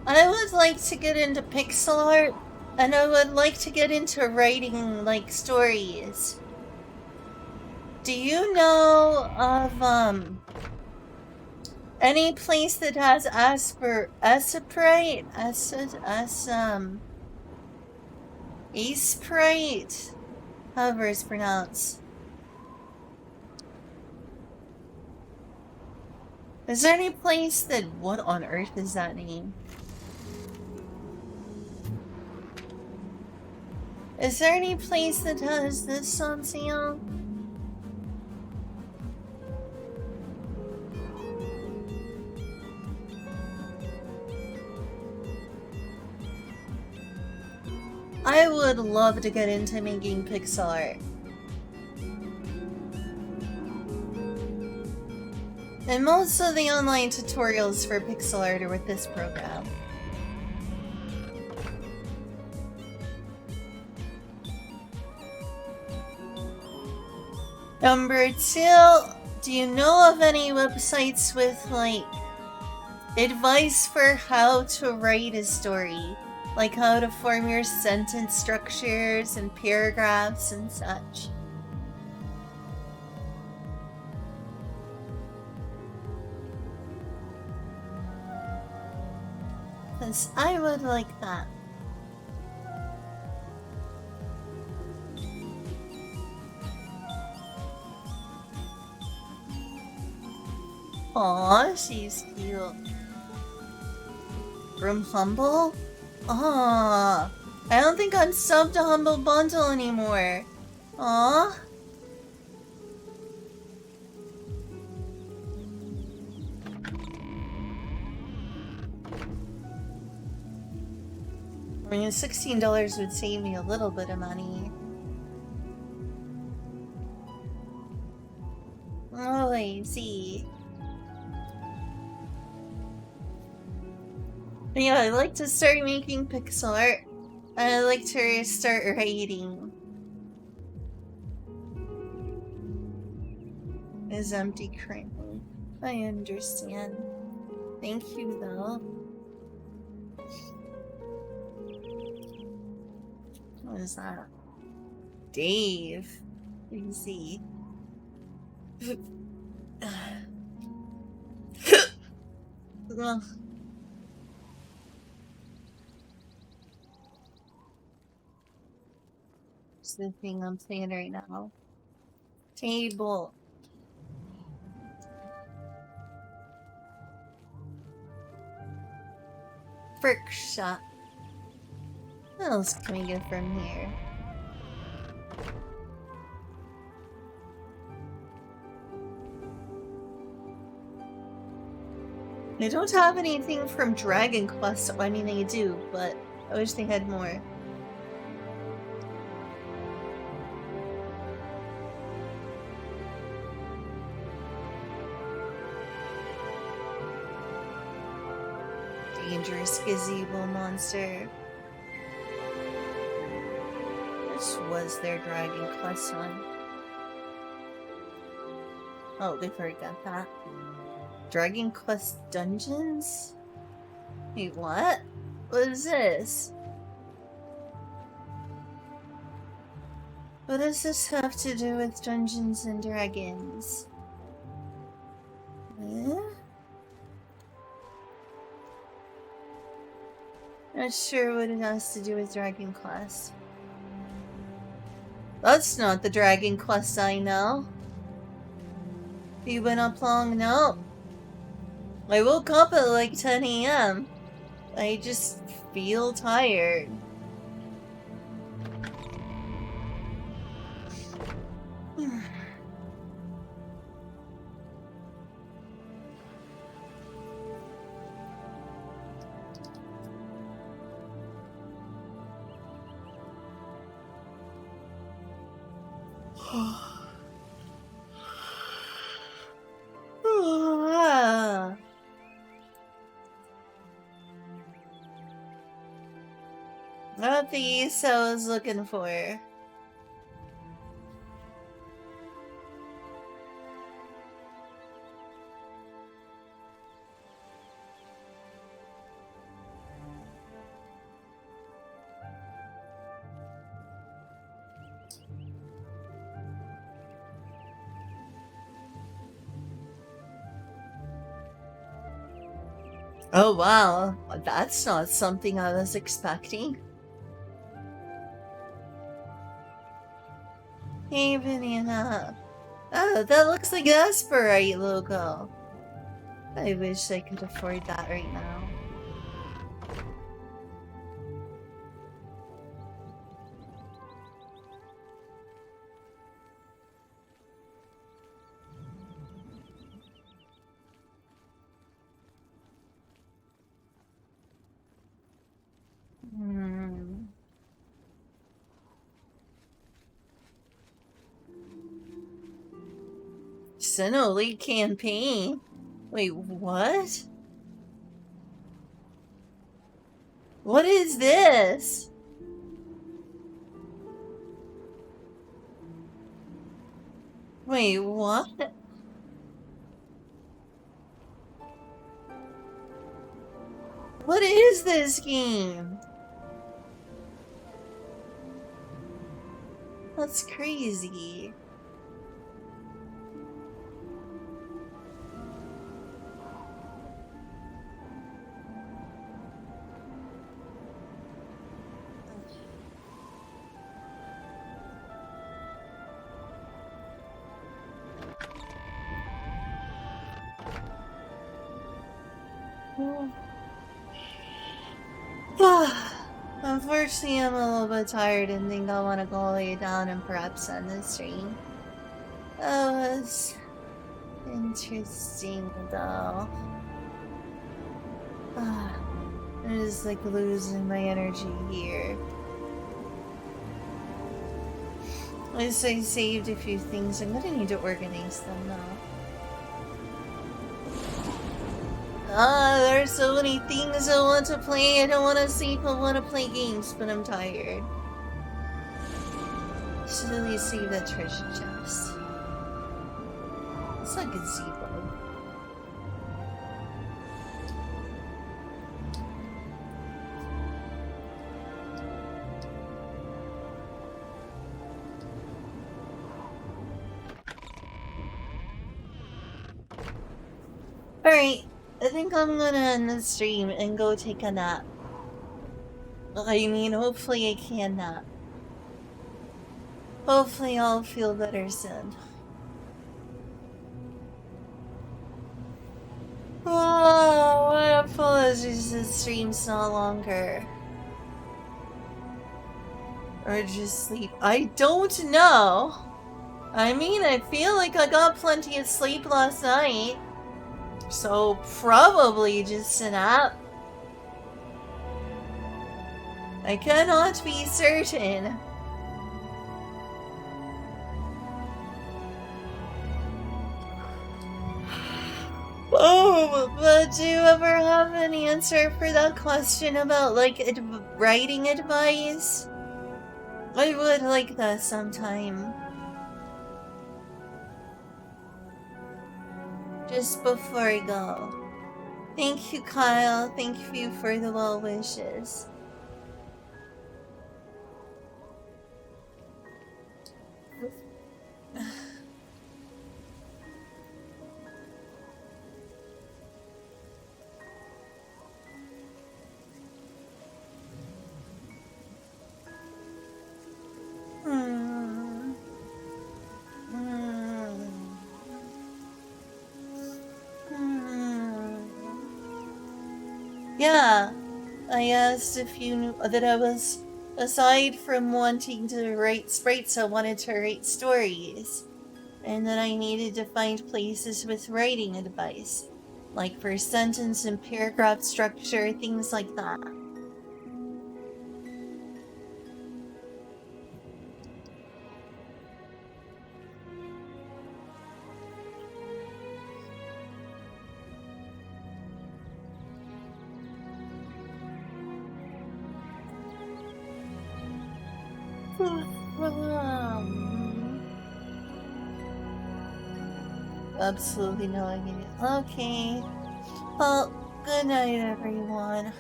I would like to get into pixel art, and I would like to get into writing, like, stories. Do you know of, any place that has Aseprite? Aseprite? However it's pronounced. Is there any place that... What on earth is that name? Is there any place that has this on sale? I would love to get into making pixel art. And most of the online tutorials for pixel art are with this program. Number 2, do you know of any websites with, like, advice for how to write a story? Like how to form your sentence structures and paragraphs and such? Because I would like that. Aw, she's cute. From Humble? Aw, I don't think I'm subbed to Humble Bundle anymore. Aw. I mean, $16 would save me a little bit of money. Oh, I see. But yeah, I'd like to start making pixel art. I'd like to start writing. Is empty currently. I understand. Thank you, though. What is that? Dave. Easy. Ugh. It's the thing I'm playing right now. Table. Frick shot. What else can we get from here? They don't have anything from Dragon Quest. I mean, they do, but I wish they had more. Dangerous gazebo monster. This was their Dragon Quest one. Oh, they've already got that. Dragon Quest Dungeons? Wait, what? What is this? What does this have to do with Dungeons and Dragons? Huh? Not sure what it has to do with Dragon Quest. That's not the Dragon Quest I know. You been up long? No. I woke up at like 10 a.m. I just feel tired. Not the use I was looking for. Oh wow, that's not something I was expecting. Hey, Banana. Oh, that looks like an Esperite logo. I wish I could afford that right now. Sinnoh campaign? Wait, what? What is this? Wait, what? What is this game? That's crazy. Unfortunately, I'm a little bit tired and think I want to go lay down and perhaps end the stream. That was interesting, though. I'm just like losing my energy here. At least I saved a few things. I'm gonna need to organize them now. There's so many things I want to play. I don't want to sleep. I want to play games, but I'm tired. Should at least save that treasure chest. It's not gazebo. Alright. I think I'm gonna end the stream and go take a nap. I mean, hopefully I can nap. Hopefully I'll feel better soon. Oh, my apologies, the stream's no longer. Or just sleep. I don't know. I mean, I feel like I got plenty of sleep last night. So, probably just a nap. I cannot be certain. Oh, but do you ever have an answer for that question about, like, writing advice? I would like that sometime. Just before I go. Thank you, Kyle. Thank you for the well wishes. Yeah, I asked if you knew that I was, aside from wanting to write sprites, I wanted to write stories. And that I needed to find places with writing advice, like for sentence and paragraph structure, things like that. Absolutely no idea. Okay. Well, good night, everyone.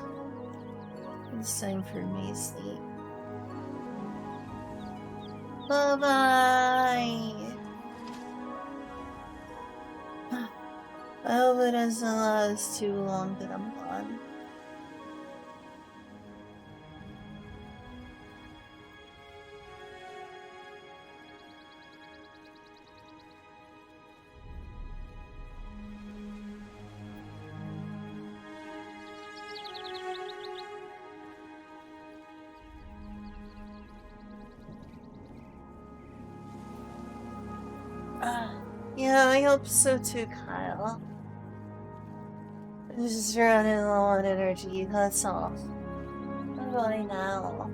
It's time for me to sleep. Bye-bye. I hope it doesn't last too long that I'm gone. Yeah, I hope so too, Kyle. I'm just running low on energy, that's all. Bye now.